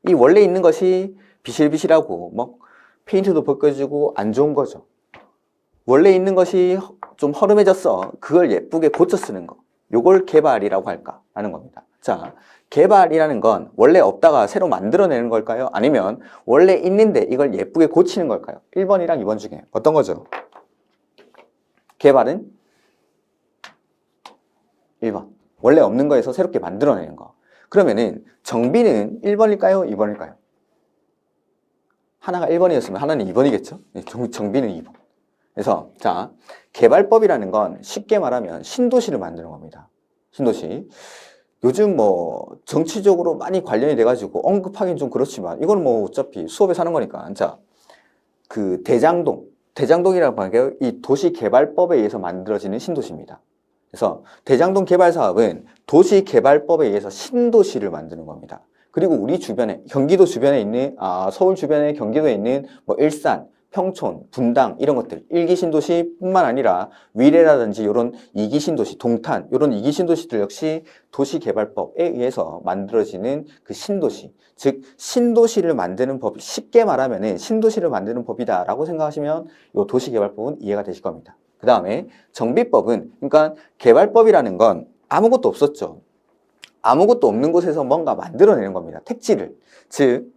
이 원래 있는 것이 비실비실하고 뭐 페인트도 벗겨지고 안 좋은 거죠. 원래 있는 것이 좀 허름해졌어. 그걸 예쁘게 고쳐 쓰는 거. 요걸 개발이라고 할까? 라는 겁니다. 자, 개발이라는 건 원래 없다가 새로 만들어내는 걸까요? 아니면 원래 있는데 이걸 예쁘게 고치는 걸까요? 1번이랑 2번 중에 어떤 거죠? 개발은 1번. 원래 없는 거에서 새롭게 만들어내는 거. 그러면은 정비는 1번일까요? 2번일까요? 하나가 1번이었으면 하나는 2번이겠죠? 정비는 2번. 그래서 자, 개발법이라는 건 쉽게 말하면 신도시를 만드는 겁니다. 신도시. 요즘 뭐 정치적으로 많이 관련이 돼가지고 언급하기는 좀 그렇지만 이거는 뭐 어차피 수업에 사는 거니까. 자, 그 대장동이라고 하는 게 이 도시개발법에 의해서 만들어지는 신도시입니다. 그래서 대장동 개발 사업은 도시개발법에 의해서 신도시를 만드는 겁니다. 그리고 우리 주변에 경기도 주변에 있는 서울 주변에 경기도에 있는 뭐 일산, 평촌, 분당 이런 것들 1기 신도시뿐만 아니라 위례라든지 이런 2기 신도시, 동탄 이런 2기 신도시들 역시 도시개발법에 의해서 만들어지는 그 신도시, 즉 신도시를 만드는 법, 쉽게 말하면은 신도시를 만드는 법이다라고 생각하시면 이 도시개발법은 이해가 되실 겁니다. 그 다음에 정비법은 그러니까 개발법이라는 건 아무것도 없었죠. 아무것도 없는 곳에서 뭔가 만들어내는 겁니다. 택지를. 즉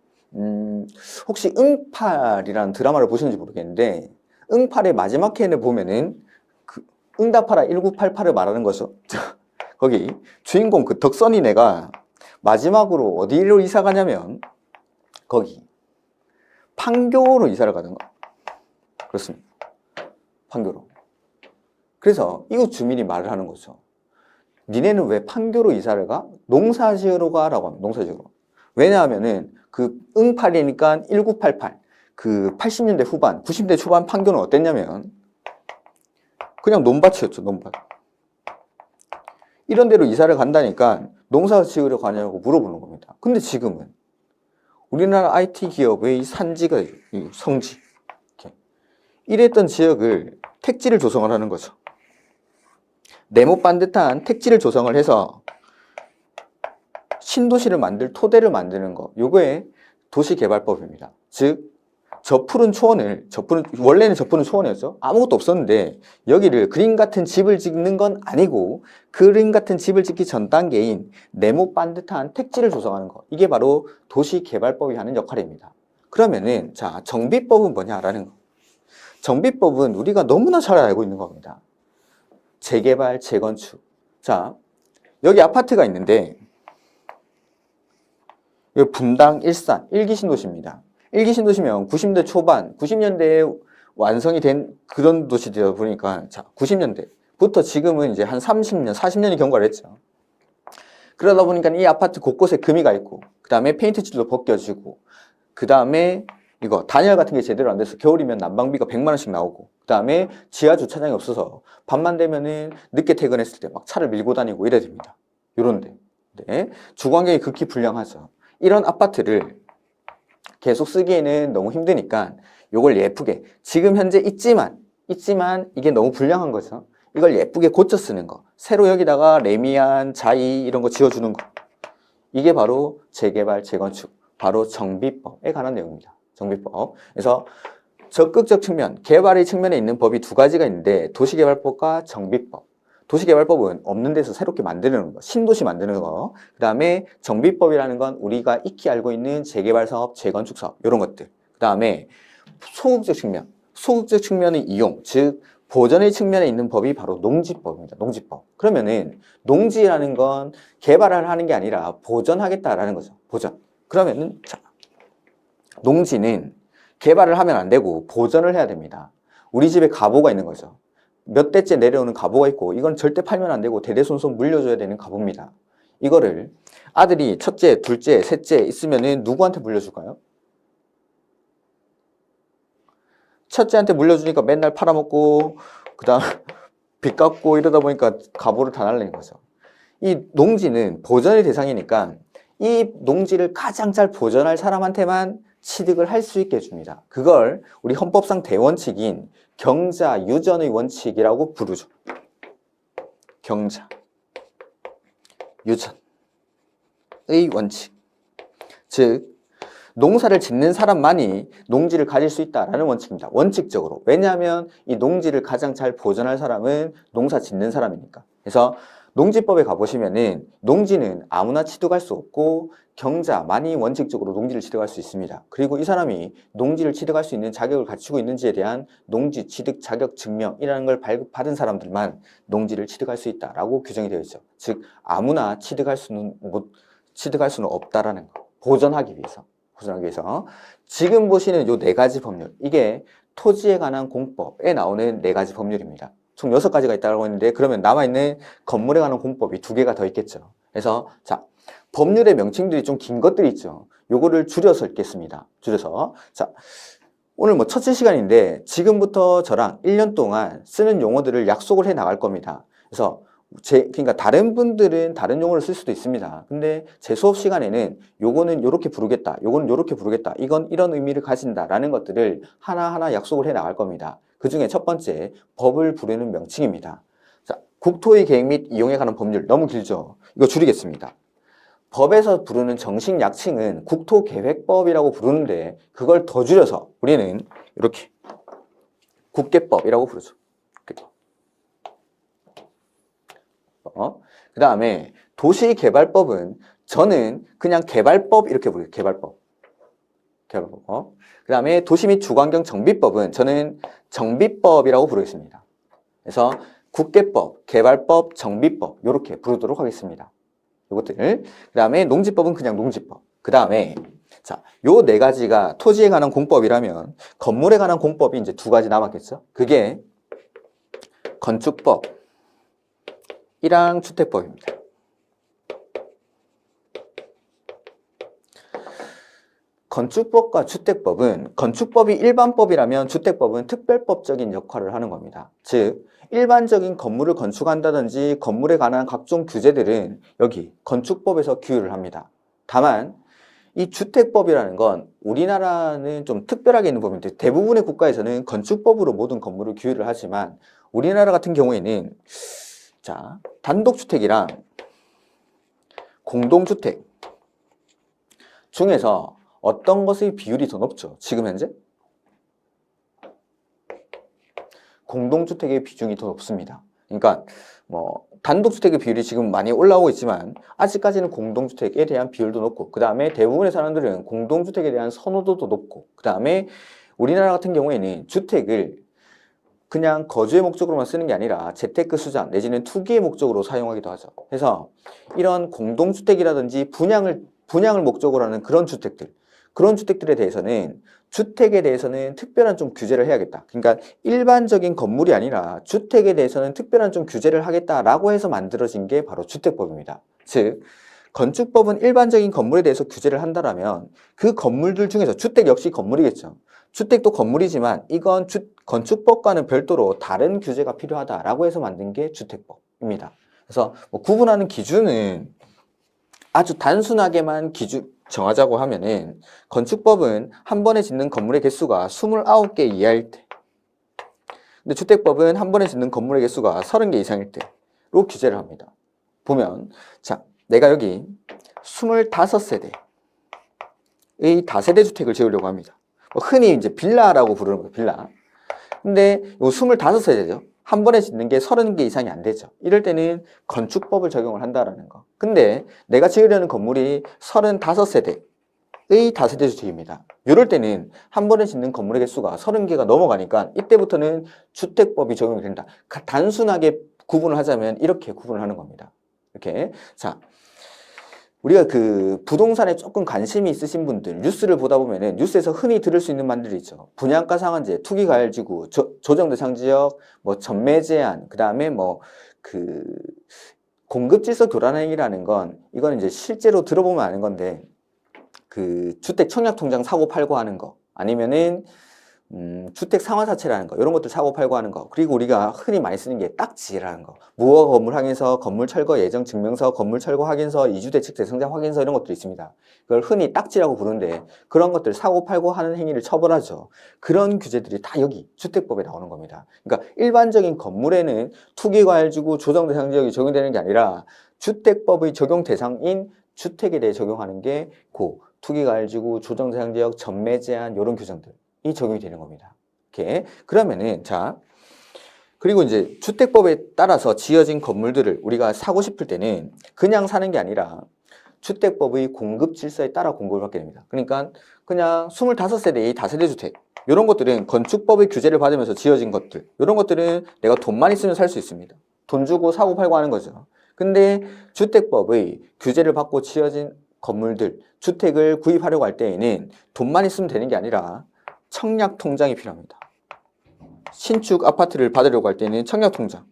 혹시 응팔이라는 드라마를 보셨는지 모르겠는데 응팔의 마지막 회를 보면은 그 응답하라 1988을 말하는 거죠. 거기 주인공 그 덕선이네가 마지막으로 어디로 이사 가냐면 거기 판교로 이사를 가는 거. 그렇습니다. 판교로. 그래서 이웃 주민이 말을 하는 거죠. 니네는 왜 판교로 이사를 가? 농사 지으러 가라고 합니다. 농사 지으러. 왜냐하면은 그 응팔이니까 1988. 그 80년대 후반, 90년대 초반 판교는 어땠냐면 그냥 논밭이었죠. 논밭. 이런 데로 이사를 간다니까 농사 지으러 가냐고 물어보는 겁니다. 근데 지금은 우리나라 IT 기업의 산지가 성지. 이렇게. 이랬던 지역을 택지를 조성을 하는 거죠. 네모 반듯한 택지를 조성을 해서 신도시를 만들 토대를 만드는 거. 요거에 도시개발법입니다. 즉, 원래는 저 푸른 초원이었죠. 아무것도 없었는데 여기를 그림 같은 집을 짓는 건 아니고 그림 같은 집을 짓기 전 단계인 네모 반듯한 택지를 조성하는 거. 이게 바로 도시개발법이 하는 역할입니다. 그러면은 자, 정비법은 뭐냐라는 거. 정비법은 우리가 너무나 잘 알고 있는 겁니다. 재개발, 재건축. 자, 여기 아파트가 있는데 여기 분당, 일산, 1기 신도시입니다. 1기 신도시면 90년대 초반, 90년대에 완성이 된 그런 도시다 보니까 자, 90년대부터 지금은 이제 한 30년, 40년이 경과를 했죠. 그러다 보니까 이 아파트 곳곳에 금이가 있고 그 다음에 페인트 칠도 벗겨지고 그 다음에 이거 단열 같은 게 제대로 안 돼서 겨울이면 난방비가 100만 원씩 나오고 그 다음에 지하 주차장이 없어서 밤만 되면은 늦게 퇴근했을 때 막 차를 밀고 다니고 이래야 됩니다. 요런데 네. 주거환경이 극히 불량하죠. 이런 아파트를 계속 쓰기에는 너무 힘드니까 요걸 예쁘게 지금 현재 있지만 이게 너무 불량한 거죠. 이걸 예쁘게 고쳐 쓰는 거. 새로 여기다가 레미안, 자이 이런 거 지어주는 거. 이게 바로 재개발, 재건축, 바로 정비법에 관한 내용입니다. 정비법. 그래서 적극적 측면, 개발의 측면에 있는 법이 두 가지가 있는데 도시개발법과 정비법. 도시개발법은 없는 데서 새롭게 만드는 거, 신도시 만드는 거. 그 다음에 정비법이라는 건 우리가 익히 알고 있는 재개발 사업, 재건축 사업 이런 것들. 그 다음에 소극적 측면, 소극적 측면의 이용, 즉 보전의 측면에 있는 법이 바로 농지법입니다. 농지법. 그러면은 농지라는 건 개발을 하는 게 아니라 보전하겠다라는 거죠. 보전. 그러면은 자, 농지는 개발을 하면 안 되고 보전을 해야 됩니다. 우리 집에 가보가 있는 거죠. 몇 대째 내려오는 가보가 있고 이건 절대 팔면 안 되고 대대손손 물려줘야 되는 가보입니다. 이거를 아들이 첫째, 둘째, 셋째 있으면은 누구한테 물려줄까요? 첫째한테 물려주니까 맨날 팔아먹고 그다음 빚 갚고 이러다 보니까 가보를 다 날리는 거죠. 이 농지는 보전의 대상이니까 이 농지를 가장 잘 보전할 사람한테만 취득을 할 수 있게 해줍니다. 그걸 우리 헌법상 대원칙인 경자, 유전의 원칙이라고 부르죠. 경자. 유전의 원칙. 즉 농사를 짓는 사람만이 농지를 가질 수 있다라는 원칙입니다. 원칙적으로. 왜냐하면 이 농지를 가장 잘 보존할 사람은 농사 짓는 사람이니까. 그래서 농지법에 가보시면은 농지는 아무나 취득할 수 없고 경자만이 원칙적으로 농지를 취득할 수 있습니다. 그리고 이 사람이 농지를 취득할 수 있는 자격을 갖추고 있는지에 대한 농지 취득 자격 증명이라는 걸 발급받은 사람들만 농지를 취득할 수 있다라고 규정이 되어 있죠. 즉 아무나 취득할 수는 없다라는 거. 보존하기 위해서. 지금 보시는 요 4가지 법률, 이게 토지에 관한 공법에 나오는 4가지 법률입니다. 총 6가지가 있다고 했는데 그러면 남아있는 건물에 관한 공법이 2개가 더 있겠죠. 그래서 자, 법률의 명칭들이 좀 긴 것들이 있죠. 요거를 줄여서 읽겠습니다. 자, 오늘 뭐 첫째 시간인데 지금부터 저랑 1년 동안 쓰는 용어들을 약속을 해 나갈 겁니다. 그래서 그러니까 다른 분들은 다른 용어를 쓸 수도 있습니다. 근데 제 수업 시간에는 요거는 요렇게 부르겠다, 요거는 요렇게 부르겠다, 이건 이런 의미를 가진다라는 것들을 하나하나 약속을 해 나갈 겁니다. 그 중에 첫 번째, 법을 부르는 명칭입니다. 자, 국토의 계획 및 이용에 관한 법률, 너무 길죠? 이거 줄이겠습니다. 법에서 부르는 정식 약칭은 국토계획법이라고 부르는데 그걸 더 줄여서 우리는 이렇게 국계법이라고 부르죠. 그 다음에 도시개발법은 저는 그냥 개발법 이렇게 부르요. 개발법. 그 다음에 도시 및 주거환경 정비법은 저는 정비법이라고 부르겠습니다. 그래서 국계법, 개발법, 정비법 이렇게 부르도록 하겠습니다. 이것들. 그 다음에 농지법은 그냥 농지법. 그 다음에 자, 요 4가지가 토지에 관한 공법이라면 건물에 관한 공법이 이제 2가지 남았겠죠. 그게 건축법 이랑 주택법입니다. 건축법과 주택법은 건축법이 일반법이라면 주택법은 특별법적인 역할을 하는 겁니다. 즉 일반적인 건물을 건축한다든지 건물에 관한 각종 규제들은 여기 건축법에서 규율을 합니다. 다만 이 주택법이라는 건 우리나라는 좀 특별하게 있는 법인데 대부분의 국가에서는 건축법으로 모든 건물을 규율을 하지만 우리나라 같은 경우에는 자, 단독주택이랑 공동주택 중에서 어떤 것의 비율이 더 높죠? 지금 현재? 공동주택의 비중이 더 높습니다. 그러니까 뭐 단독주택의 비율이 지금 많이 올라오고 있지만 아직까지는 공동주택에 대한 비율도 높고 그 다음에 대부분의 사람들은 공동주택에 대한 선호도도 높고 그 다음에 우리나라 같은 경우에는 주택을 그냥 거주의 목적으로만 쓰는 게 아니라 재테크 수장 내지는 투기의 목적으로 사용하기도 하죠. 그래서 이런 공동주택이라든지 분양을 목적으로 하는 그런 주택들에 대해서는 주택에 대해서는 특별한 좀 규제를 해야겠다. 그러니까 일반적인 건물이 아니라 주택에 대해서는 특별한 좀 규제를 하겠다라고 해서 만들어진 게 바로 주택법입니다. 즉 건축법은 일반적인 건물에 대해서 규제를 한다라면 그 건물들 중에서 주택 역시 건물이겠죠. 주택도 건물이지만 이건 건축법과는 별도로 다른 규제가 필요하다라고 해서 만든 게 주택법입니다. 그래서 뭐 구분하는 기준은 아주 단순하게만 정하자고 하면은 건축법은 한 번에 짓는 건물의 개수가 29개 이하일 때, 근데 주택법은 한 번에 짓는 건물의 개수가 30개 이상일 때로 규제를 합니다. 보면 자, 내가 여기 25세대의 다세대 주택을 지으려고 합니다. 흔히 이제 빌라라고 부르는 거예요. 빌라. 근데 요 25세대죠. 한 번에 짓는 게 30개 이상이 안 되죠. 이럴 때는 건축법을 적용을 한다라는 거. 근데 내가 지으려는 건물이 35세대의 다세대 주택입니다. 이럴 때는 한 번에 짓는 건물의 개수가 30개가 넘어가니까 이때부터는 주택법이 적용이 된다. 단순하게 구분을 하자면 이렇게 구분을 하는 겁니다. 이렇게. 자, 우리가 그 부동산에 조금 관심이 있으신 분들 뉴스를 보다 보면은 뉴스에서 흔히 들을 수 있는 말들이 있죠. 분양가 상한제, 투기과열지구, 조정대상지역, 뭐 전매 제한, 그 다음에 뭐 그 공급질서 교란행위라는 건 이건 이제 실제로 들어보면 아는 건데 그 주택 청약통장 사고 팔고 하는 거 아니면은 주택 상환사채라는 거 이런 것들 사고 팔고 하는 거 그리고 우리가 흔히 많이 쓰는 게 딱지라는 거 무허가 건물 확인서, 건물 철거 예정 증명서, 건물 철거 확인서, 이주대책 대상자 확인서 이런 것들이 있습니다. 그걸 흔히 딱지라고 부르는데 그런 것들 사고 팔고 하는 행위를 처벌하죠. 그런 규제들이 다 여기 주택법에 나오는 겁니다. 그러니까 일반적인 건물에는 투기과열지구 조정대상 지역이 적용되는 게 아니라 주택법의 적용 대상인 주택에 대해 적용하는 게 투기가일지구, 조정대상지역, 전매제한 이런 규정들이 적용이 되는 겁니다. 이렇게 그러면은 자 그리고 이제 주택법에 따라서 지어진 건물들을 우리가 사고 싶을 때는 그냥 사는 게 아니라 주택법의 공급 질서에 따라 공급을 받게 됩니다. 그러니까 그냥 25세대의 다세대 주택 이런 것들은 건축법의 규제를 받으면서 지어진 것들 이런 것들은 내가 돈만 있으면 살 수 있습니다. 돈 주고 사고 팔고 하는 거죠. 근데 주택법의 규제를 받고 지어진 건물들, 주택을 구입하려고 할 때에는 돈만 있으면 되는 게 아니라 청약 통장이 필요합니다. 신축 아파트를 받으려고 할 때는 청약 통장,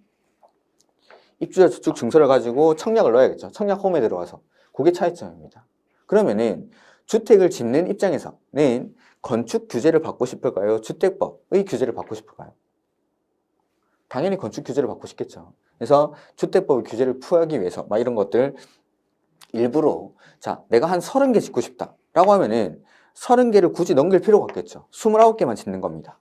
입주자 주택 증서를 가지고 청약을 넣어야겠죠. 청약 홈에 들어가서. 그게 차이점입니다. 그러면은 주택을 짓는 입장에서는 건축 규제를 받고 싶을까요? 주택법의 규제를 받고 싶을까요? 당연히 건축 규제를 받고 싶겠죠. 그래서 주택법의 규제를 풀기 위해서 막 이런 것들 일부러 자 내가 한 30개 짓고 싶다 라고 하면은 30개를 굳이 넘길 필요가 없겠죠. 29개만 짓는 겁니다.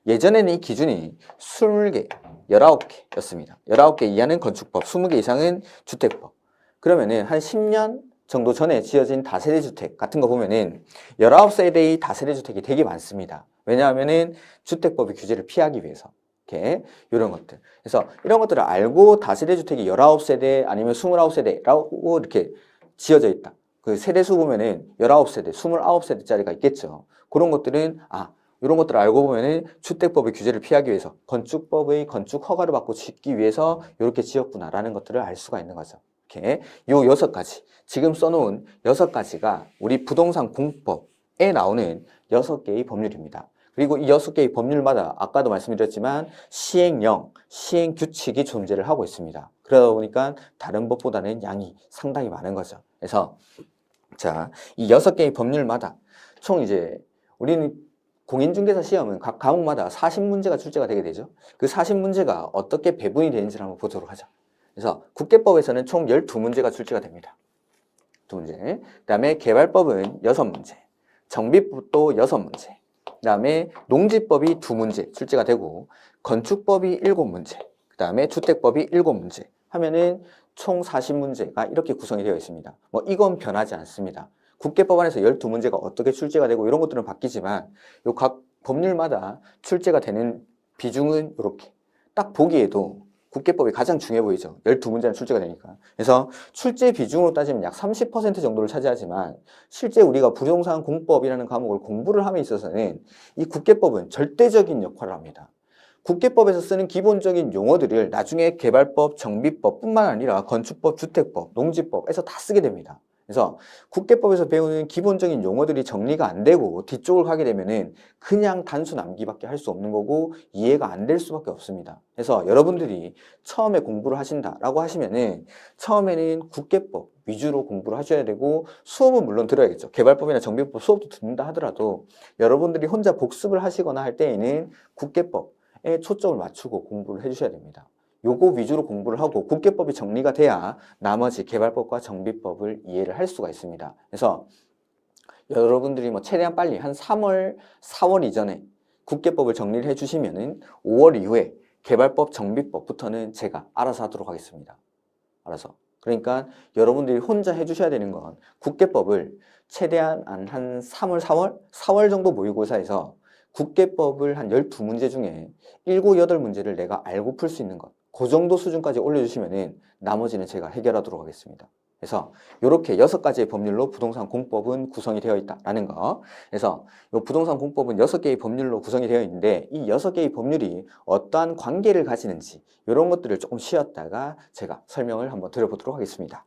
예전에는 이 기준이 20개, 19개 였습니다. 19개 이하는 건축법, 20개 이상은 주택법. 그러면은 한 10년 정도 전에 지어진 다세대 주택 같은 거 보면은 19세대의 다세대 주택이 되게 많습니다. 왜냐하면은 주택법의 규제를 피하기 위해서. 이렇게 이런 것들. 그래서 이런 것들을 알고 다세대 주택이 19세대 아니면 29세대라고 이렇게 지어져 있다. 그 세대수 보면은 19세대, 29세대짜리가 있겠죠. 그런 것들은 이런 것들을 알고 보면은 주택법의 규제를 피하기 위해서 건축법의 건축 허가를 받고 짓기 위해서 이렇게 지었구나라는 것들을 알 수가 있는 거죠. 이렇게 요 6가지 지금 써놓은 6가지가 우리 부동산 공법에 나오는 6개의 법률입니다. 그리고 이 6개의 법률마다 아까도 말씀드렸지만 시행령, 시행규칙이 존재를 하고 있습니다. 그러다 보니까 다른 법보다는 양이 상당히 많은 거죠. 그래서 자, 이 6개의 법률마다 총 이제 우리는 공인중개사 시험은 각 과목마다 40문제가 출제가 되게 되죠. 그 40문제가 어떻게 배분이 되는지를 한번 보도록 하죠. 그래서 국계법에서는 총 12문제가 출제가 됩니다. 2문제. 그 다음에 개발법은 6문제. 정비법도 6문제. 그 다음에 농지법이 2문제 출제가 되고 건축법이 7문제. 그 다음에 주택법이 7문제 하면은 총 40문제가 이렇게 구성이 되어 있습니다. 이건 변하지 않습니다. 국계법 안에서 12문제가 어떻게 출제가 되고 이런 것들은 바뀌지만 요 각 법률마다 출제가 되는 비중은 이렇게 딱 보기에도 국계법이 가장 중요해 보이죠. 12문제는 출제가 되니까. 그래서 출제 비중으로 따지면 약 30% 정도를 차지하지만 실제 우리가 부동산 공법이라는 과목을 공부를 함에 있어서는 이 국계법은 절대적인 역할을 합니다. 국계법에서 쓰는 기본적인 용어들을 나중에 개발법, 정비법 뿐만 아니라 건축법, 주택법, 농지법에서 다 쓰게 됩니다. 그래서 국계법에서 배우는 기본적인 용어들이 정리가 안 되고 뒤쪽을 가게 되면은 그냥 단순 암기밖에 할 수 없는 거고 이해가 안 될 수밖에 없습니다. 그래서 여러분들이 처음에 공부를 하신다라고 하시면은 처음에는 국계법 위주로 공부를 하셔야 되고 수업은 물론 들어야겠죠. 개발법이나 정비법 수업도 듣는다 하더라도 여러분들이 혼자 복습을 하시거나 할 때에는 국계법에 초점을 맞추고 공부를 해주셔야 됩니다. 요거 위주로 공부를 하고 국계법이 정리가 돼야 나머지 개발법과 정비법을 이해를 할 수가 있습니다. 그래서 여러분들이 최대한 빨리 한 3월, 4월 이전에 국계법을 정리를 해주시면은 5월 이후에 개발법, 정비법부터는 제가 알아서 하도록 하겠습니다. 알아서. 그러니까 여러분들이 혼자 해주셔야 되는 건 국계법을 최대한 한 3월, 4월 정도 모의고사에서 국계법을 한 12문제 중에 7, 8문제를 내가 알고 풀 수 있는 것. 그 정도 수준까지 올려주시면은 나머지는 제가 해결하도록 하겠습니다. 그래서 이렇게 6가지의 법률로 부동산 공법은 구성이 되어 있다라는 거. 그래서 이 부동산 공법은 6개의 법률로 구성이 되어 있는데 이 6개의 법률이 어떠한 관계를 가지는지 이런 것들을 조금 쉬었다가 제가 설명을 한번 드려보도록 하겠습니다.